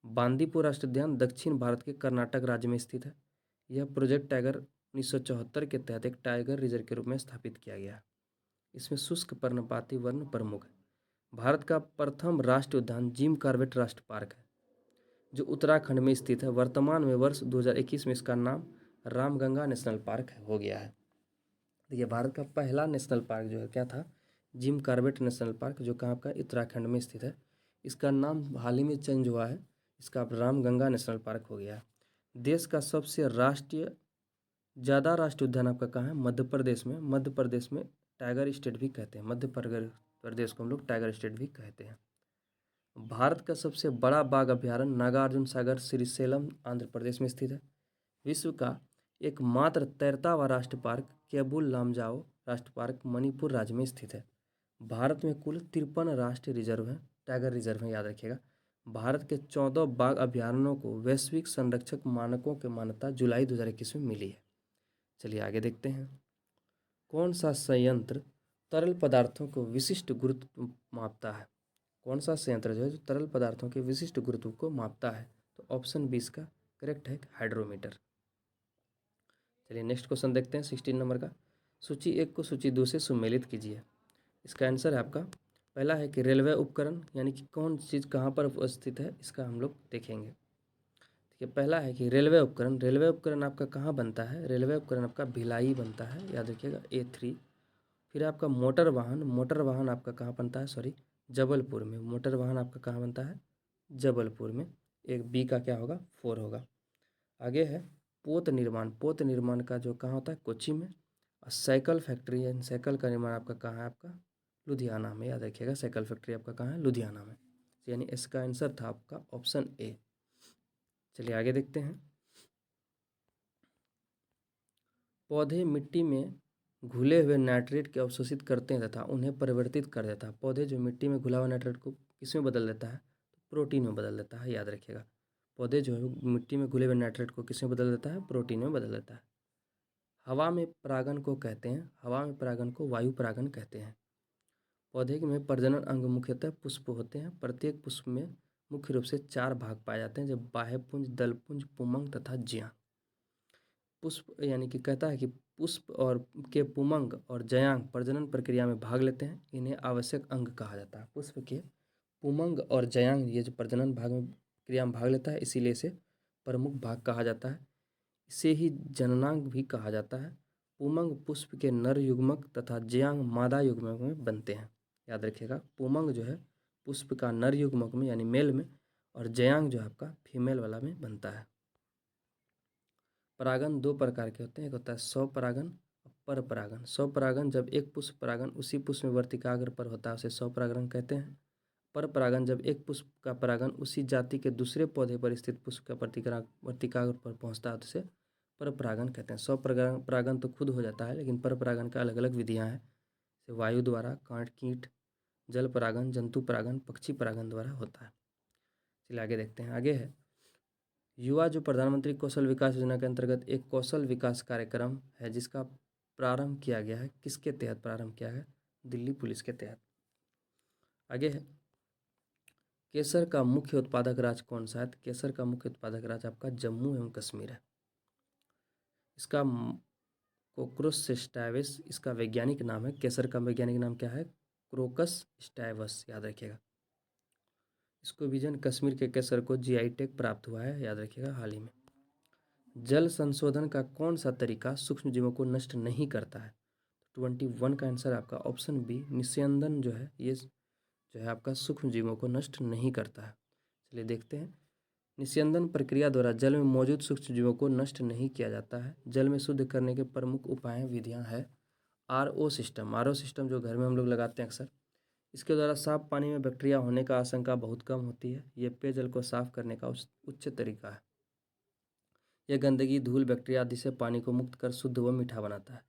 बांदीपुर राष्ट्रीय उद्यान दक्षिण भारत के कर्नाटक राज्य में स्थित है। यह प्रोजेक्ट टाइगर 1974 के तहत एक टाइगर रिजर्व के रूप में स्थापित किया गया है। इसमें शुष्क पर्णपाती वर्ण प्रमुख है। भारत का प्रथम राष्ट्रीय उद्यान जिम कॉर्बेट राष्ट्रीय पार्क है, जो उत्तराखंड में स्थित है। वर्तमान में वर्ष 2021 में इसका नाम रामगंगा नेशनल पार्क हो गया है। देखिए भारत का पहला नेशनल पार्क जो है क्या था, जिम कॉर्बेट नेशनल पार्क, जो कहाँ का उत्तराखंड में स्थित है। इसका नाम हाल ही में चेंज हुआ है, इसका अब रामगंगा नेशनल पार्क हो गया है। देश का सबसे ज़्यादा राष्ट्रीय उद्यान आपका कहाँ है, मध्य प्रदेश में। मध्य प्रदेश में टाइगर स्टेट भी कहते हैं, मध्य प्रदेश को हम लोग टाइगर स्टेट भी कहते हैं। भारत का सबसे बड़ा बाघ अभ्यारण्य नागार्जुन सागर श्रीशैलम आंध्र प्रदेश में स्थित है। विश्व का एकमात्र तैरता हुआ राष्ट्रीय पार्क केबुल लामजाओ राष्ट्रीय पार्क मणिपुर राज्य में स्थित है। भारत में कुल 53 राष्ट्रीय रिजर्व हैं, टाइगर रिजर्व हैं, याद रखिएगा। भारत के 14 बाघ अभ्यारण्यों को वैश्विक संरक्षक मानकों की मान्यता जुलाई 2021 में मिली है। चलिए आगे देखते हैं। कौन सा संयंत्र तरल पदार्थों को विशिष्ट गुरुत्व मापता है? कौन सा संयंत्र जो है जो तरल पदार्थों के विशिष्ट गुरुत्व को मापता है? तो ऑप्शन बी इसका करेक्ट है, हाइड्रोमीटर। चलिए नेक्स्ट क्वेश्चन देखते हैं 16 नंबर का। सूची 1 को सूची 2 से सुमेलित कीजिए। इसका आंसर है आपका पहला है कि रेलवे उपकरण, यानी कि कौन चीज़ कहाँ पर उपस्थित है, इसका हम लोग देखेंगे। ठीक है, पहला है कि रेलवे उपकरण। रेलवे उपकरण आपका कहाँ बनता है? रेलवे उपकरण आपका भिलाई बनता है, याद रखिएगा, A3। फिर आपका मोटर वाहन, मोटर वाहन आपका कहाँ बनता है, सॉरी, जबलपुर में। मोटर वाहन आपका कहाँ बनता है? जबलपुर में। एक बी का क्या होगा, 4 होगा। आगे है पोत निर्माण। पोत निर्माण का जो कहाँ होता है, कोच्चि में। और साइकिल फैक्ट्री है, साइकिल का निर्माण आपका कहाँ है, आपका लुधियाना में, याद रखिएगा। साइकिल फैक्ट्री आपका कहाँ है, लुधियाना में। यानी इसका आंसर था आपका ऑप्शन ए। चलिए आगे देखते हैं। पौधे मिट्टी में घुले हुए नाइट्रेट को अवशोषित करते हैं तथा उन्हें परिवर्तित कर देता है। पौधे जो मिट्टी में घुला हुआ नाइट्रेट को किस में बदल देता है? प्रोटीन में बदल देता है, याद रखिएगा। पौधे जो है मिट्टी में घुले हुए नाइट्रेट को किस में बदल देता है? प्रोटीन में बदल देता है। हवा में परागन को कहते हैं, हवा में परागन को वायु परागन कहते हैं। पौधे में प्रजनन अंग मुख्यतः पुष्प होते हैं। प्रत्येक पुष्प में मुख्य रूप से 4 भाग पाए जाते हैं, जब बाह्यपुंज, दलपुंज, पुमंग तथा ज्या। पुष्प यानी कि कहता है कि पुष्प और के पुमंग और जयांग प्रजनन प्रक्रिया में भाग लेते हैं, इन्हें आवश्यक अंग कहा जाता है। पुष्प के पुमंग और जयांग ये जो प्रजनन भाग में क्रिया में भाग लेता है, इसीलिए इसे प्रमुख भाग कहा जाता है। इसे ही जननांग भी कहा जाता है। पुमंग पुष्प के नर युग्मक तथा जयांग मादा युग्मक में बनते हैं, याद रखिएगा। पुमंग जो है पुष्प का नर युग्मक में यानी मेल में, और जयांग जो है आपका फीमेल वाला में बनता है। परागन 2 प्रकार के होते हैं, एक होता है स्वपरागन और परपरागन। स्वपरागन जब एक पुष्प परागन उसी पुष्प में वर्तिकाग्र पर होता है, उसे स्वपरागन कहते हैं। परपरागन जब एक पुष्प का परागन उसी जाति के दूसरे पौधे पर स्थित पुष्प का वर्तिकाग्र पर पहुंचता है, तो उसे परपरागन कहते हैं। स्वपरागन परागन तो खुद हो जाता है, लेकिन परपरागन का अलग अलग विधियाँ हैं, जैसे वायु द्वारा, कांट कीट, जल परागन, जंतु परागन, पक्षी परागन द्वारा होता है। चलिए आगे देखते हैं। आगे है युवा, जो प्रधानमंत्री कौशल विकास योजना के अंतर्गत एक कौशल विकास कार्यक्रम है, जिसका प्रारंभ किया गया है। किसके तहत प्रारंभ किया है? दिल्ली पुलिस के तहत। आगे है केसर का मुख्य उत्पादक राज्य कौन सा है? केसर का मुख्य उत्पादक राज्य आपका जम्मू एवं कश्मीर है। इसका कोक्रोस स्टैविस इसका वैज्ञानिक नाम है। केसर का वैज्ञानिक नाम क्या है? क्रोकस स्टैवस, याद रखिएगा। इसको विजन कश्मीर के केसर को जीआई टैग प्राप्त हुआ है, याद रखिएगा, हाल ही में। जल संशोधन का कौन सा तरीका सूक्ष्म जीवों को नष्ट नहीं करता है? 21 का आंसर आपका ऑप्शन बी, निस्यंदन जो है ये जो है आपका सूक्ष्म जीवों को नष्ट नहीं करता है। चलिए देखते हैं। निस्यंदन प्रक्रिया द्वारा जल में मौजूद सूक्ष्म जीवों को नष्ट नहीं किया जाता है। जल में शुद्ध करने के प्रमुख उपाय विधियां हैं आरओ सिस्टम। आरओ सिस्टम जो घर में हम लोग लगाते हैं अक्सर, इसके द्वारा साफ पानी में बैक्टीरिया होने का आशंका बहुत कम होती है। ये पेयजल को साफ करने का उच्च तरीका है। यह गंदगी, धूल, बैक्टीरिया आदि से पानी को मुक्त कर शुद्ध व मीठा बनाता है।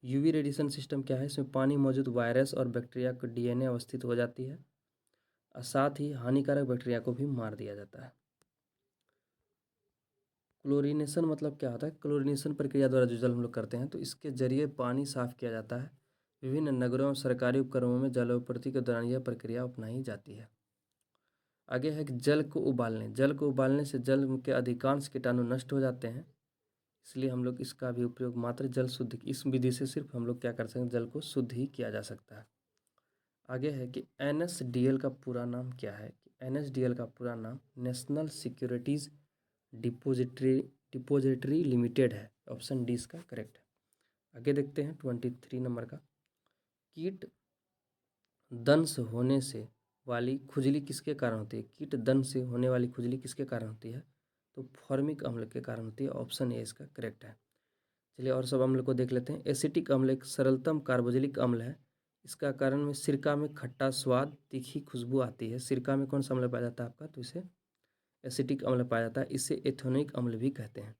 यूवी रेडिएशन सिस्टम क्या है? इसमें पानी मौजूद वायरस और बैक्टीरिया को डीएनए अवस्थित हो जाती है और साथ ही हानिकारक बैक्टीरिया को भी मार दिया जाता है। क्लोरीनेशन मतलब क्या होता है? क्लोरीनेशन प्रक्रिया द्वारा जो जल हम लोग करते हैं तो इसके जरिए पानी साफ किया जाता है। विभिन्न नगरों और सरकारी उपक्रमों में जलापूर्ति के दौरान यह प्रक्रिया अपनाई जाती है। आगे है कि जल को उबालने से जल के अधिकांश कीटाणु नष्ट हो जाते हैं, इसलिए हम लोग इसका भी उपयोग मात्र जल शुद्ध, इस विधि से सिर्फ हम लोग क्या कर सकते हैं, जल को शुद्ध ही किया जा सकता है। आगे है कि NSDL का पूरा नाम क्या है? NSDL का पूरा नाम नेशनल सिक्योरिटीज़ डिपोजिटरी लिमिटेड है। ऑप्शन डी इसका करेक्ट है। आगे देखते हैं 23 नंबर का, कीट दंश होने से वाली खुजली किसके कारण होती है? कीट दंश से होने वाली खुजली किसके कारण होती है? तो फॉर्मिक अम्ल के कारण होती है। ऑप्शन ए इसका करेक्ट है। चलिए और सब अम्ल को देख लेते हैं। एसिटिक अम्ल एक सरलतम कार्बोजिलिक अम्ल है। इसका कारण में सिरका में खट्टा स्वाद, तीखी खुशबू आती है। सिरका में कौन सा अम्ल पाया जाता है आपका? तो इसे एसिटिक अम्ल पाया जाता है। इसे एथेनोइक अम्ल भी कहते हैं।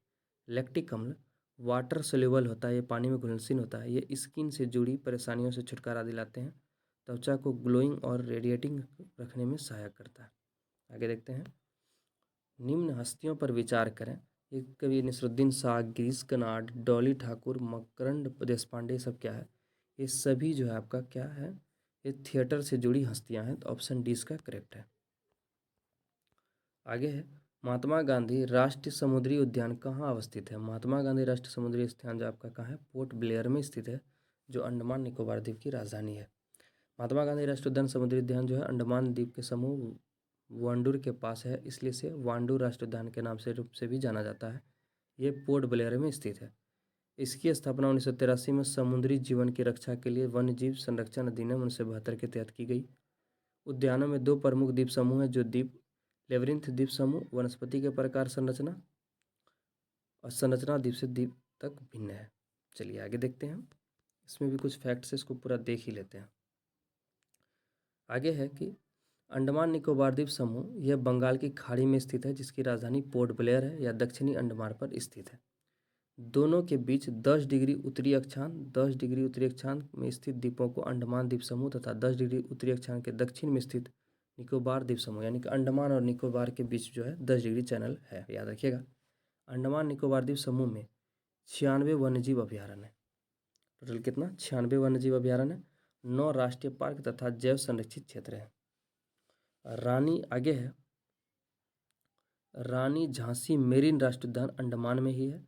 लैक्टिक अम्ल वाटर सोल्यूबल होता है, ये पानी में घुलनशील होता है। ये स्किन से जुड़ी परेशानियों से छुटकारा दिलाते हैं। त्वचा को ग्लोइंग और रेडिएटिंग रखने में सहायक करता है। आगे देखते हैं, निम्न हस्तियों पर विचार करें। ये कवि नसरुद्दीन शाह, गिरीश कर्नाड, डॉली ठाकुर, मकरंद देशपांडे, सब क्या है? ये सभी जो है आपका क्या है? ये थिएटर से जुड़ी हस्तियां हैं। तो ऑप्शन डी इसका करेक्ट है। आगे है, महात्मा गांधी राष्ट्रीय समुद्री उद्यान कहाँ अवस्थित है? महात्मा गांधी राष्ट्रीय समुद्री उद्यान जो आपका कहाँ है? पोर्ट ब्लेयर में स्थित है, जो अंडमान निकोबार द्वीप की राजधानी है। महात्मा गांधी राष्ट्रीय उद्यान समुद्री उद्यान जो है अंडमान द्वीप के समूह वांडूर के पास है, इसलिए इसे वांडूर राष्ट्रीय उद्यान के नाम से रूप से भी जाना जाता है। ये पोर्ट ब्लेयर में स्थित है। इसकी स्थापना 1983 में समुद्री जीवन की रक्षा के लिए वन्य जीव संरक्षण अधिनियम 1972 के तहत की गई। उद्यानों में दो प्रमुख द्वीप समूह हैं, जो द्वीप लेबरिंथ द्वीप समूह वनस्पति के प्रकार संरचना और संरचना द्वीप से द्वीप तक भिन्न है। चलिए आगे देखते हैं, इसमें भी कुछ फैक्ट्स है, इसको पूरा देख ही लेते हैं। आगे है कि अंडमान निकोबार द्वीप समूह यह बंगाल की खाड़ी में स्थित है, जिसकी राजधानी पोर्ट ब्लेयर है, या दक्षिणी अंडमान पर स्थित है। दोनों के बीच 10 डिग्री उत्तरी अक्षांश में स्थित द्वीपों को अंडमान द्वीप समूह तथा 10 डिग्री उत्तरी अक्षांश के दक्षिण में स्थित निकोबार द्वीप समूह, यानी कि अंडमान और निकोबार के बीच जो है 10 डिग्री चैनल है, याद रखिएगा। अंडमान निकोबार द्वीप समूह में 96 वन्यजीव अभ्यारण्य है। टोटल कितना? 96 वन्यजीव अभ्यारण्य, 9 राष्ट्रीय पार्क तथा जैव संरक्षित क्षेत्र है। आगे है, रानी झांसी मेरीन राष्ट्रीय उद्यान अंडमान में ही है।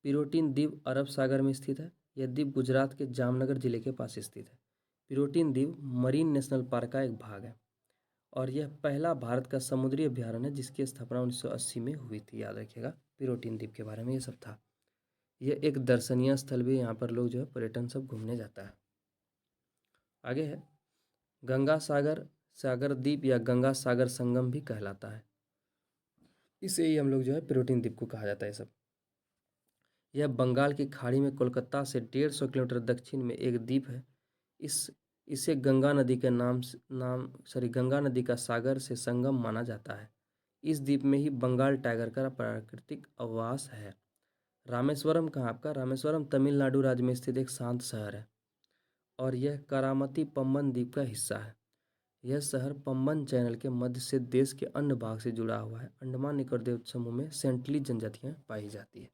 पिरोटिन द्वीप अरब सागर में स्थित है। यह द्वीप गुजरात के जामनगर जिले के पास स्थित है। पिरोटिन द्वीप मरीन नेशनल पार्क का एक भाग है और यह पहला भारत का समुद्री अभ्यारण्य है, जिसकी स्थापना 1980 में हुई थी। याद रखिएगा पिरोटिन द्वीप के बारे में ये सब था। यह एक दर्शनीय स्थल भी, यहाँ पर लोग जो है पर्यटन सब घूमने जाता है। आगे है, गंगा सागर द्वीप या गंगा सागर संगम भी कहलाता है। इसे ही हम लोग जो है पिरोटिन द्वीप को कहा जाता है सब। यह बंगाल की खाड़ी में कोलकाता से 150 किलोमीटर दक्षिण में एक द्वीप है। इसे गंगा नदी का सागर से संगम माना जाता है। इस द्वीप में ही बंगाल टाइगर का प्राकृतिक आवास है। रामेश्वरम कहाँ आपका? रामेश्वरम तमिलनाडु राज्य में स्थित एक शांत शहर है और यह करामती पम्बन द्वीप का हिस्सा है। यह शहर पम्बन चैनल के मध्य से देश के अन्य भाग से जुड़ा हुआ है। अंडमान निकोबार द्वीप समूह में सेंटली जनजातियाँ पाई जाती है।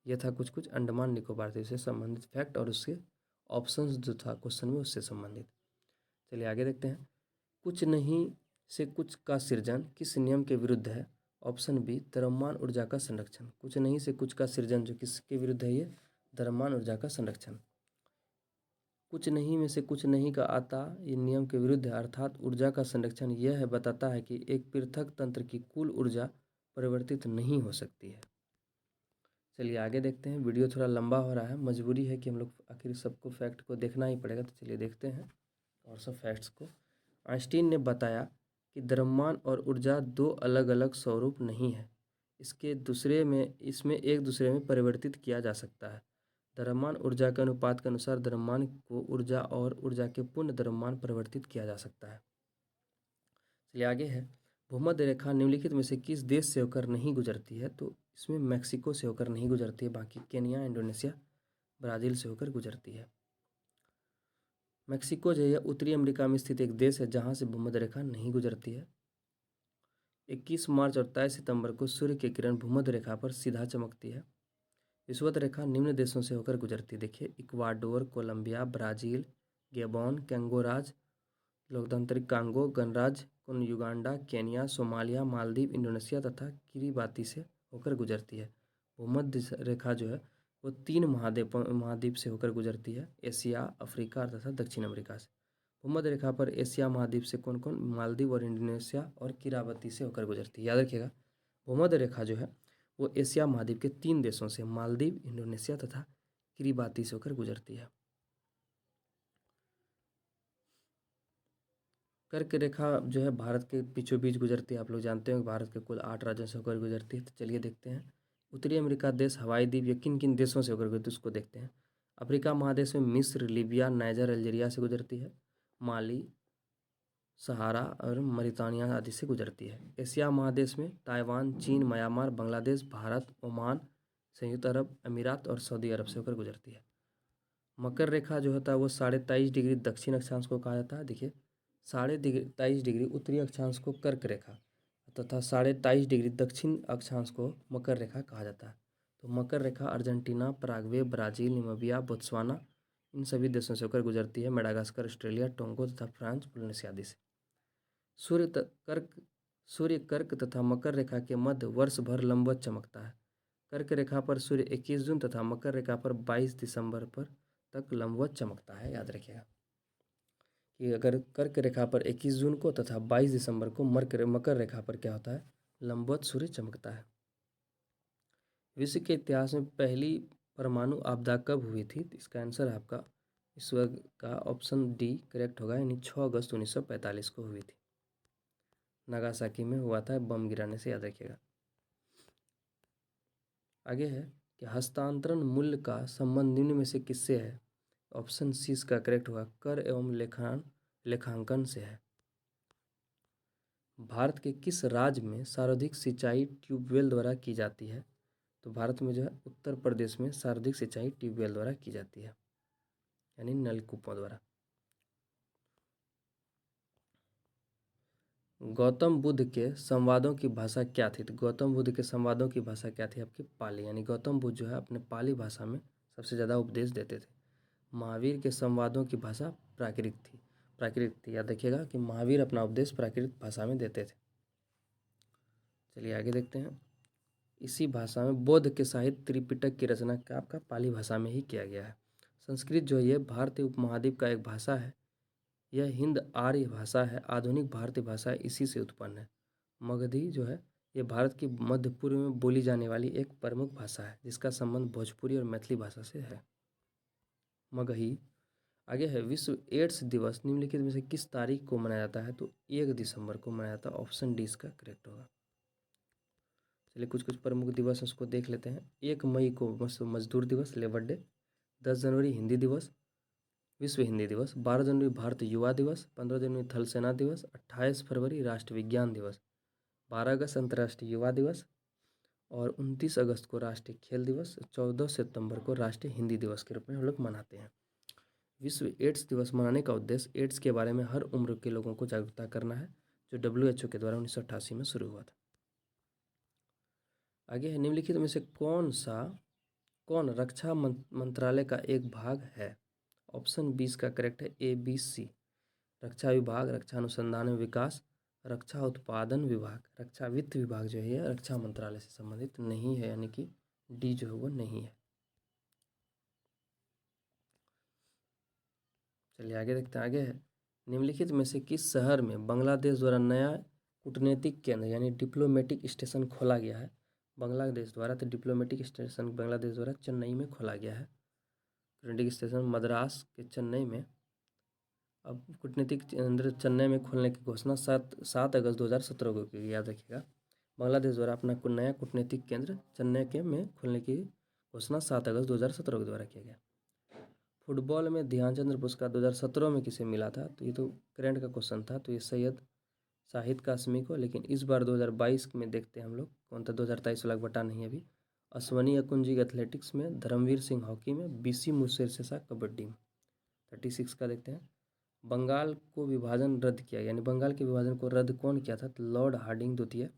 यह था कुछ अंडमान निकोबार द्वीप से संबंधित फैक्ट और उसके ऑप्शंस जो था क्वेश्चन में उससे संबंधित। चलिए आगे देखते हैं, कुछ नहीं से कुछ का सृजन किस नियम के विरुद्ध है? ऑप्शन बी, द्रव्यमान ऊर्जा का संरक्षण। कुछ नहीं से कुछ का सृजन जो किसके विरुद्ध है? ये द्रव्यमान ऊर्जा का संरक्षण। कुछ नहीं में से कुछ नहीं का आता ये नियम के विरुद्ध है, अर्थात ऊर्जा का संरक्षण यह है बताता है कि एक पृथक तंत्र की कुल ऊर्जा परिवर्तित नहीं हो सकती है। चलिए आगे देखते हैं, वीडियो थोड़ा लंबा हो रहा है, मजबूरी है कि हम लोग आखिर सबको फैक्ट को देखना ही पड़ेगा। तो चलिए देखते हैं और सब फैक्ट्स को। आइंस्टीन ने बताया कि द्रव्यमान और ऊर्जा दो अलग अलग स्वरूप नहीं है, इसमें एक दूसरे में परिवर्तित किया जा सकता है। द्रव्यमान ऊर्जा के अनुपात के अनुसार द्रव्यमान को ऊर्जा और ऊर्जा के पूर्ण द्रव्यमान परिवर्तित किया जा सकता है। चलिए आगे है, भूमध्य रेखा निम्नलिखित में से किस देश से होकर नहीं गुजरती है? तो इसमें मैक्सिको से होकर नहीं गुजरती है, बाकी केनिया, इंडोनेशिया, ब्राज़ील से होकर गुजरती है। मैक्सिको जो है यह उत्तरी अमेरिका में स्थित एक देश है जहाँ से भूमध्य रेखा नहीं गुजरती है। 21 मार्च और 23 सितंबर को सूर्य की किरण भूमध्य रेखा पर सीधा चमकती है। विषुवत रेखा निम्न देशों से होकर गुजरती है। देखिए, इक्वाडोर, कोलंबिया, ब्राज़ील, गैबोन, कंगो राज्य, लोकतांत्रिक कांगो गणराज्य, Uganda, Kenya, Somalia, Maldives, Indonesia तथा किरिबाती से होकर गुजरती है। भूमध्य रेखा जो है वो 3 महाद्वीप से होकर गुजरती है, एशिया, अफ्रीका तथा दक्षिण अमेरिका से। भूमध्य रेखा पर एशिया महाद्वीप से कौन कौन? मालदीव और इंडोनेशिया और किरावती से होकर गुजरती है। याद रखिएगा, भूमध्य रेखा जो है वो एशिया महाद्वीप के 3 देशों से, मालदीव, इंडोनेशिया तथा किरिबाती से होकर गुजरती है। कर्क रेखा जो है भारत के बीचों बीच गुजरती है। आप लोग जानते हैं भारत के कुल 8 राज्यों से होकर गुजरती है। तो चलिए देखते हैं, उत्तरी अमेरिका देश हवाई द्वीप ये किन किन देशों से होकर गुजरती है उसको देखते हैं। अफ्रीका महादेश में मिस्र, लीबिया, नाइजर, अल्जीरिया से गुजरती है। माली, सहारा और मरितानिया आदि से गुजरती है। एशिया महादेश में ताइवान, चीन, म्यांमार, बांग्लादेश, भारत, ओमान, संयुक्त अरब अमीरात और सऊदी अरब से होकर गुजरती है। मकर रेखा जो होता है वो 23.5 डिग्री दक्षिण अक्षांश को कहा जाता है। देखिए, 23.5 डिग्री उत्तरी अक्षांश को कर्क रेखा तथा 23.5 डिग्री दक्षिण अक्षांश को मकर रेखा कहा जाता है। तो मकर रेखा Argentina, Paraguay, Brazil, Namibia, Botswana इन सभी देशों से होकर गुजरती है। मेडागास्कर, ऑस्ट्रेलिया, टोंगो तथा फ्रांस, पोलिनेशिया आदि से। सूर्य कर्क तथा मकर रेखा के मध्य वर्ष भर लंबवत चमकता है। कर्क रेखा पर सूर्य 21 जून तथा मकर रेखा पर 22 दिसंबर पर तक लंबवत चमकता है। याद रखिएगा कि अगर कर्क रेखा पर 21 जून को तथा 22 दिसंबर को मकर रेखा पर क्या होता है? लंबवत सूर्य चमकता है। विश्व के इतिहास में पहली परमाणु आपदा कब हुई थी? तो इसका आंसर आपका इस वर्ग का ऑप्शन डी करेक्ट होगा, यानी 6 अगस्त 1945 को हुई थी। नागासाकी में हुआ था बम गिराने से, याद रखिएगा। आगे है कि हस्तांतरण मूल्य का संबंध निम्न में से किससे है? ऑप्शन सी इसका करेक्ट होगा, कर एवं लेखांकन से है। भारत के किस राज्य में सर्वाधिक सिंचाई ट्यूबवेल द्वारा की जाती है? तो भारत में जो है उत्तर प्रदेश में सर्वाधिक सिंचाई ट्यूबवेल द्वारा की जाती है, यानी नलकूपों द्वारा। गौतम बुद्ध के संवादों की भाषा क्या थी? तो गौतम बुद्ध के संवादों की भाषा क्या थी? आपकी पाली, यानी गौतम बुद्ध जो है अपने पाली भाषा में सबसे ज़्यादा उपदेश देते थे। महावीर के संवादों की भाषा प्राकृत थी। याद रखिएगा कि महावीर अपना उपदेश प्राकृत भाषा में देते थे। चलिए आगे देखते हैं। इसी भाषा में बौद्ध के साहित्य त्रिपिटक की रचना का आपका पाली भाषा में ही किया गया है। संस्कृत जो है ये भारतीय उपमहाद्वीप का एक भाषा है। यह हिंद आर्य भाषा है। आधुनिक भारतीय भाषा इसी से उत्पन्न है। मगधी जो है ये भारत की मध्य पूर्व में बोली जाने वाली एक प्रमुख भाषा है जिसका संबंध भोजपुरी और मैथिली भाषा से है। मगही। आगे है, विश्व एड्स दिवस निम्नलिखित में से किस तारीख को मनाया जाता है? तो 1 दिसंबर को मनाया जाता है। ऑप्शन डी इसका करेक्ट होगा। चलिए कुछ कुछ प्रमुख दिवस उसको देख लेते हैं। 1 मई को मजदूर दिवस, लेबर डे। 10 जनवरी हिंदी दिवस, विश्व हिंदी दिवस। 12 जनवरी भारतीय युवा दिवस। 15 जनवरी थल सेना दिवस। 28 फरवरी राष्ट्रीय विज्ञान दिवस। 12 अगस्त अंतर्राष्ट्रीय युवा दिवस और 29 अगस्त को राष्ट्रीय खेल दिवस। 14 सितंबर को राष्ट्रीय हिंदी दिवस के रूप में हम लोग मनाते हैं। विश्व एड्स दिवस मनाने का उद्देश्य एड्स के बारे में हर उम्र के लोगों को जागरूकता करना है, जो WHO के द्वारा 1988 में शुरू हुआ था। आगे है, निम्नलिखित में से कौन रक्षा मंत्रालय का एक भाग है? ऑप्शन 20 का करेक्ट है, ABC। रक्षा विभाग, रक्षा अनुसंधान एवं विकास, रक्षा उत्पादन विभाग। रक्षा वित्त विभाग जो है रक्षा मंत्रालय से संबंधित नहीं है, यानी कि डी जो है वो नहीं है। चलिए आगे देखते हैं। आगे है, निम्नलिखित में से किस शहर में बांग्लादेश द्वारा नया कूटनीतिक केंद्र यानी डिप्लोमेटिक स्टेशन खोला गया है? बांग्लादेश द्वारा तो डिप्लोमेटिक स्टेशन बांग्लादेश द्वारा चेन्नई में खोला गया है। कूटनीतिक स्टेशन मद्रास के चेन्नई में। अब कूटनीतिक केंद्र चेन्नई में खोलने की घोषणा 7 अगस्त 2017 को की। याद रखिएगा, बांग्लादेश द्वारा अपना नया कूटनीतिक केंद्र चेन्नई के में खोलने की घोषणा 7 अगस्त 2017 के द्वारा किया गया। फुटबॉल में ध्यानचंद पुरस्कार 2017 में किसे मिला था? तो ये तो करंट का क्वेश्चन था। तो ये सैयद शाहिद कासमी को। लेकिन इस बार 2022 में देखते हैं हम लोग कौन था, 2023 वाला बटा नहीं अभी। अश्वनी अकुंजी एथलेटिक्स में, धर्मवीर सिंह हॉकी में, बीसी मुसेरसेसा कबड्डी में। 36 का देखते हैं। बंगाल को विभाजन रद्द किया, यानी बंगाल के विभाजन को रद्द कौन किया था? तो लॉर्ड हार्डिंग द्वितीय।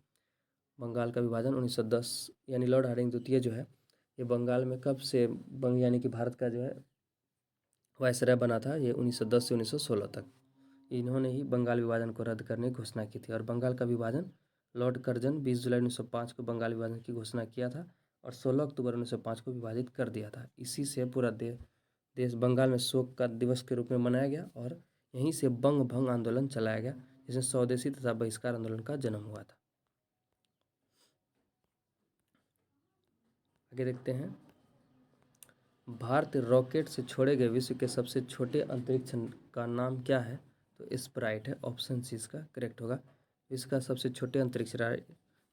बंगाल का विभाजन 1910, यानी लॉर्ड हार्डिंग द्वितीय जो है ये बंगाल में कब से यानी कि भारत का जो है वायसराय बना था, ये 1910 से 1916 तक। इन्होंने ही बंगाल विभाजन को रद्द करने की घोषणा की थी। और बंगाल का विभाजन लॉर्ड कर्जन 20 जुलाई 1905 को बंगाल विभाजन की घोषणा किया था और 16 अक्टूबर 1905 को विभाजित कर दिया था। इसी से पूरा देश बंगाल में शोक का दिवस के रूप में मनाया गया और यहीं से बंग भंग आंदोलन चलाया गया, जिसमें स्वदेशी तथा बहिष्कार आंदोलन का जन्म हुआ था। आगे देखते हैं। भारतीय रॉकेट से छोड़े गए विश्व के सबसे छोटे अंतरिक्ष का नाम क्या है? तो स्प्राइट है, ऑप्शन सी इसका करेक्ट होगा। विश्व का सबसे छोटे अंतरिक्ष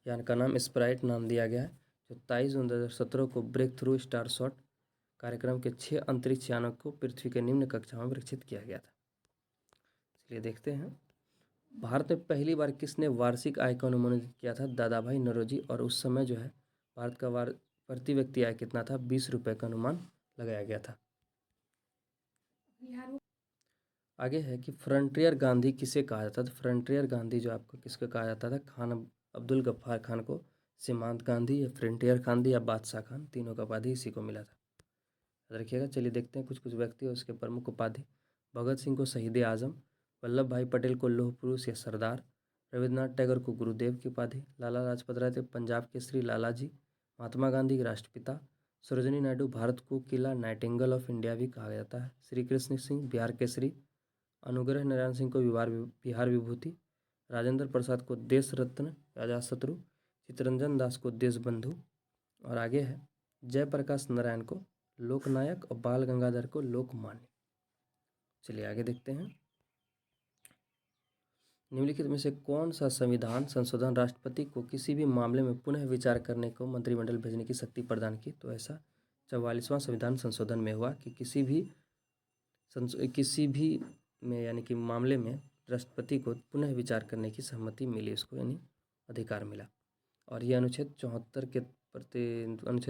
यान का नाम स्प्राइट नाम दिया गया है, जो 23 जून 2017 को ब्रेक थ्रू स्टार शॉट कार्यक्रम के 6 अंतरिक्ष यानों को पृथ्वी के निम्न कक्षा में विकसित किया गया था। चलिए देखते हैं। भारत में पहली बार किसने वार्षिक आय का अनुमानित किया था? दादा भाई नौरोजी। और उस समय जो है भारत का प्रति व्यक्ति आय कितना था? 20 रुपये का अनुमान लगाया गया था। आगे है कि फ्रंटियर गांधी किसे कहा जाता था? तो फ्रंटियर गांधी जो आपको किसको कहा जाता था? खान अब्दुल गफ्फार खान को, सीमांत गांधी या फ्रंटियर गांधी या बादशाह खान, तीनों का उपाधि इसी को मिला था। याद रखिएगा। चलिए देखते हैं कुछ कुछ व्यक्ति और उसके प्रमुख उपाधि। भगत सिंह को शहीद आजम, वल्लभ भाई पटेल को लौह पुरुष या सरदार, रविन्द्रनाथ टैगोर को गुरुदेव की उपाधि, लाला लाजपत राय पंजाब केसरी लाला जी, महात्मा गांधी के राष्ट्रपिता, सरोजिनी नायडू भारत को किला नाइटिंगेल ऑफ इंडिया भी कहा जाता है, श्री कृष्ण सिंह बिहार केसरी, अनुग्रह नारायण सिंह को बिहार विभूति, राजेंद्र प्रसाद को देश रत्न अजातशत्रु, चित्तरंजन दास को देशबंधु, और आगे है जयप्रकाश नारायण को लोकनायक और बाल गंगाधर को लोकमान्य। चलिए आगे देखते हैं। निम्नलिखित में से कौन सा संविधान संशोधन राष्ट्रपति को किसी भी मामले में पुनः विचार करने को मंत्रिमंडल भेजने की शक्ति प्रदान की? तो ऐसा 44वां संविधान संशोधन में हुआ कि किसी भी में यानी कि मामले में राष्ट्रपति को पुनः विचार करने की सहमति मिली, उसको यानी अधिकार मिला। और ये अनुच्छेद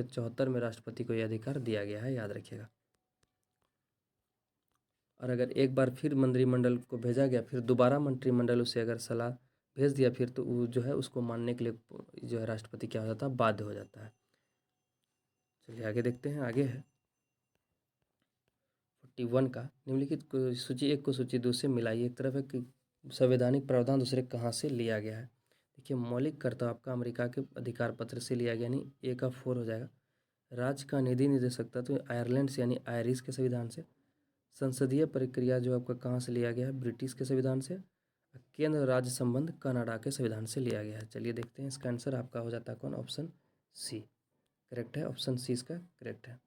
74 में राष्ट्रपति को यह अधिकार दिया गया है, याद रखिएगा। और अगर एक बार फिर मंत्रिमंडल को भेजा गया, फिर दोबारा मंत्रिमंडल उसे अगर सलाह भेज दिया फिर, तो वो जो है उसको मानने के लिए जो है राष्ट्रपति क्या हो जाता है? बाध्य हो जाता है। चलिए आगे देखते हैं। आगे है 41 का। निम्नलिखित सूची 1 को सूची 2 से मिलाइए। एक तरफ है कि संवैधानिक प्रावधान, दूसरे कहाँ से लिया गया है। देखिए, मौलिक कर्तव्य आपका अमेरिका के अधिकार पत्र से लिया गया, नहीं ए का 4 हो जाएगा। राज्य का निधि निर्देशकता तो आयरलैंड से यानी आयरिश के संविधान से। संसदीय प्रक्रिया जो आपका कहाँ से लिया गया है? ब्रिटिश के संविधान से। केंद्र राज्य संबंध कनाडा के संविधान से लिया गया है। चलिए देखते हैं इसका आंसर आपका हो जाता है कौन? ऑप्शन सी करेक्ट है। ऑप्शन सी इसका करेक्ट है।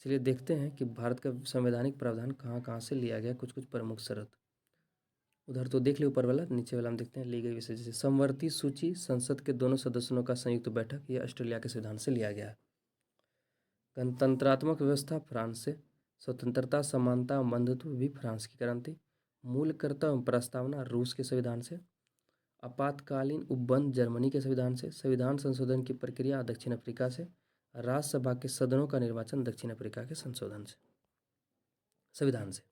चलिए देखते हैं कि भारत का संवैधानिक प्रावधान कहाँ कहाँ से लिया गया, कुछ कुछ प्रमुख शर्त। उधर तो देख लिया ऊपर वाला, नीचे वाला हम देखते हैं ली गई विषय। जैसे समवर्ती सूची, संसद के दोनों सदस्यों का संयुक्त बैठक, ये ऑस्ट्रेलिया के संविधान से लिया गया है। गणतंत्रात्मक व्यवस्था फ्रांस से। स्वतंत्रता, समानता और बंधुत्व भी फ्रांस की क्रांति। मूल कर्तव्य एवं प्रस्तावना रूस के संविधान से। आपातकालीन उपबंध जर्मनी के संविधान से। संविधान संशोधन की प्रक्रिया दक्षिण अफ्रीका से। राज्यसभा के सदनों का निर्वाचन दक्षिण अफ्रीका के संविधान से।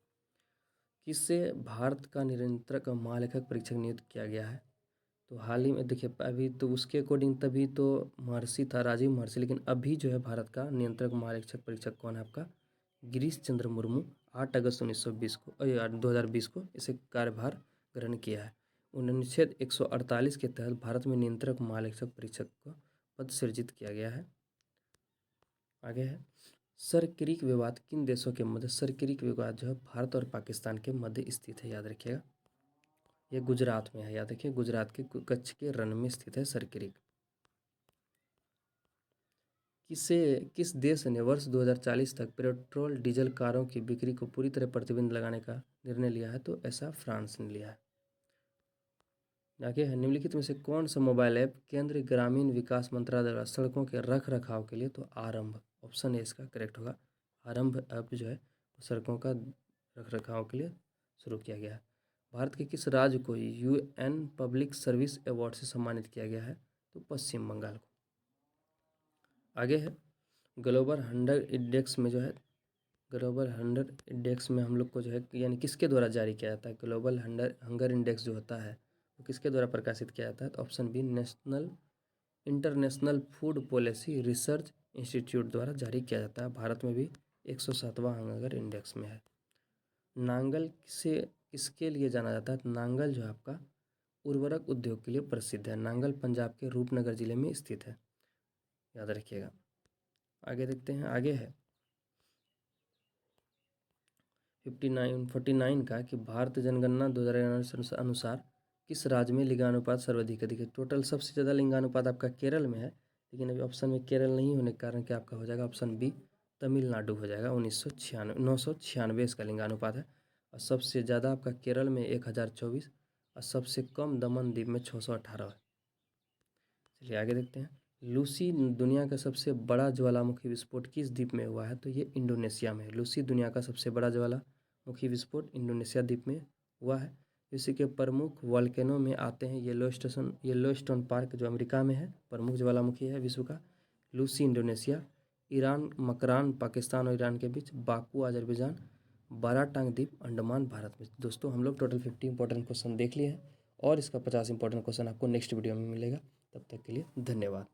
किससे भारत का नियंत्रक महालेखक परीक्षक नियुक्त किया गया है? तो हाल ही में देखिए, अभी तो उसके अकॉर्डिंग तभी तो महर्षि था, राजीव महर्षि, लेकिन अभी जो है भारत का नियंत्रक महालेखक परीक्षक कौन है आपका? गिरीश चंद्र मुर्मू। 8 अगस्त 2020 को इसे कार्यभार ग्रहण किया है। अनुच्छेद 148 के तहत भारत में नियंत्रक महालेखक परीक्षक का पद सृजित किया गया है। आगे है सर क्रीक विवाद किन देशों के मध्य? सर क्रीक विवाद जो है भारत और पाकिस्तान के मध्य स्थित है, याद रखिएगा। यह गुजरात में है, याद रखिए, गुजरात के कच्छ के रण में स्थित है सर क्रीक। किस देश ने वर्ष 2040 तक पेट्रोल डीजल कारों की बिक्री को पूरी तरह प्रतिबंध लगाने का निर्णय लिया है? तो ऐसा फ्रांस ने लिया है। आगे है निम्नलिखित में से कौन सा मोबाइल ऐप केंद्रीय ग्रामीण विकास मंत्रालय द्वारा सड़कों के रख रखाव के लिए? तो आरंभ, ऑप्शन ए इसका करेक्ट होगा। आरंभ ऐप जो है सड़कों का रख रखाव के लिए शुरू किया गया है। भारत के किस राज्य को यूएन पब्लिक सर्विस अवार्ड से सम्मानित किया गया है? तो पश्चिम बंगाल को। आगे है ग्लोबल हंगर इंडेक्स में जो है, ग्लोबल हंगर इंडेक्स में हम लोग को जो है यानी किसके द्वारा जारी किया जाता है? ग्लोबल हंगर इंडेक्स जो होता है वो किसके द्वारा प्रकाशित किया जाता है? तो option B International Food Policy Research Institute द्वारा जारी किया जाता है। भारत में भी 107वां हंगर इंडेक्स में है। नांगल किसके लिए जाना जाता है? तो नांगल जो है आपका उर्वरक उद्योग के लिए प्रसिद्ध है। नांगल पंजाब के रूपनगर जिले में स्थित है, याद रखिएगा। आगे देखते हैं, आगे है 49 का कि भारत जनगणना 2011 अनुसार किस राज्य में लिंगानुपात सर्वाधिक अधिक है? टोटल सबसे ज़्यादा लिंगानुपात आपका केरल में है, लेकिन अभी ऑप्शन में केरल नहीं होने के कारण क्या आपका हो जाएगा? ऑप्शन बी तमिलनाडु हो जाएगा। 996 इसका लिंगानुपात है। और सबसे ज़्यादा आपका केरल में 1024 और सबसे कम दमन द्वीप में 618 है। चलिए आगे देखते हैं। लूसी दुनिया का सबसे बड़ा ज्वालामुखी विस्फोट किस द्वीप में हुआ है? तो ये इंडोनेशिया में है। लूसी दुनिया का सबसे बड़ा ज्वालामुखी विस्फोट इंडोनेशिया द्वीप में हुआ है। इसी के प्रमुख वॉल्केनो में आते हैं येलोस्टोन पार्क जो अमेरिका में है, प्रमुख ज्वालामुखी है विश्व का। Lucy Indonesia, Iran Makran Pakistan और ईरान के बीच, बाकू अजरबैजान, बाराटांग द्वीप अंडमान भारत में। दोस्तों हम लोग टोटल 50 इंपॉर्टेंट क्वेश्चन देख लिए हैं और इसका 50 इंपॉर्टेंट क्वेश्चन आपको नेक्स्ट वीडियो में मिलेगा। तब तक के लिए धन्यवाद।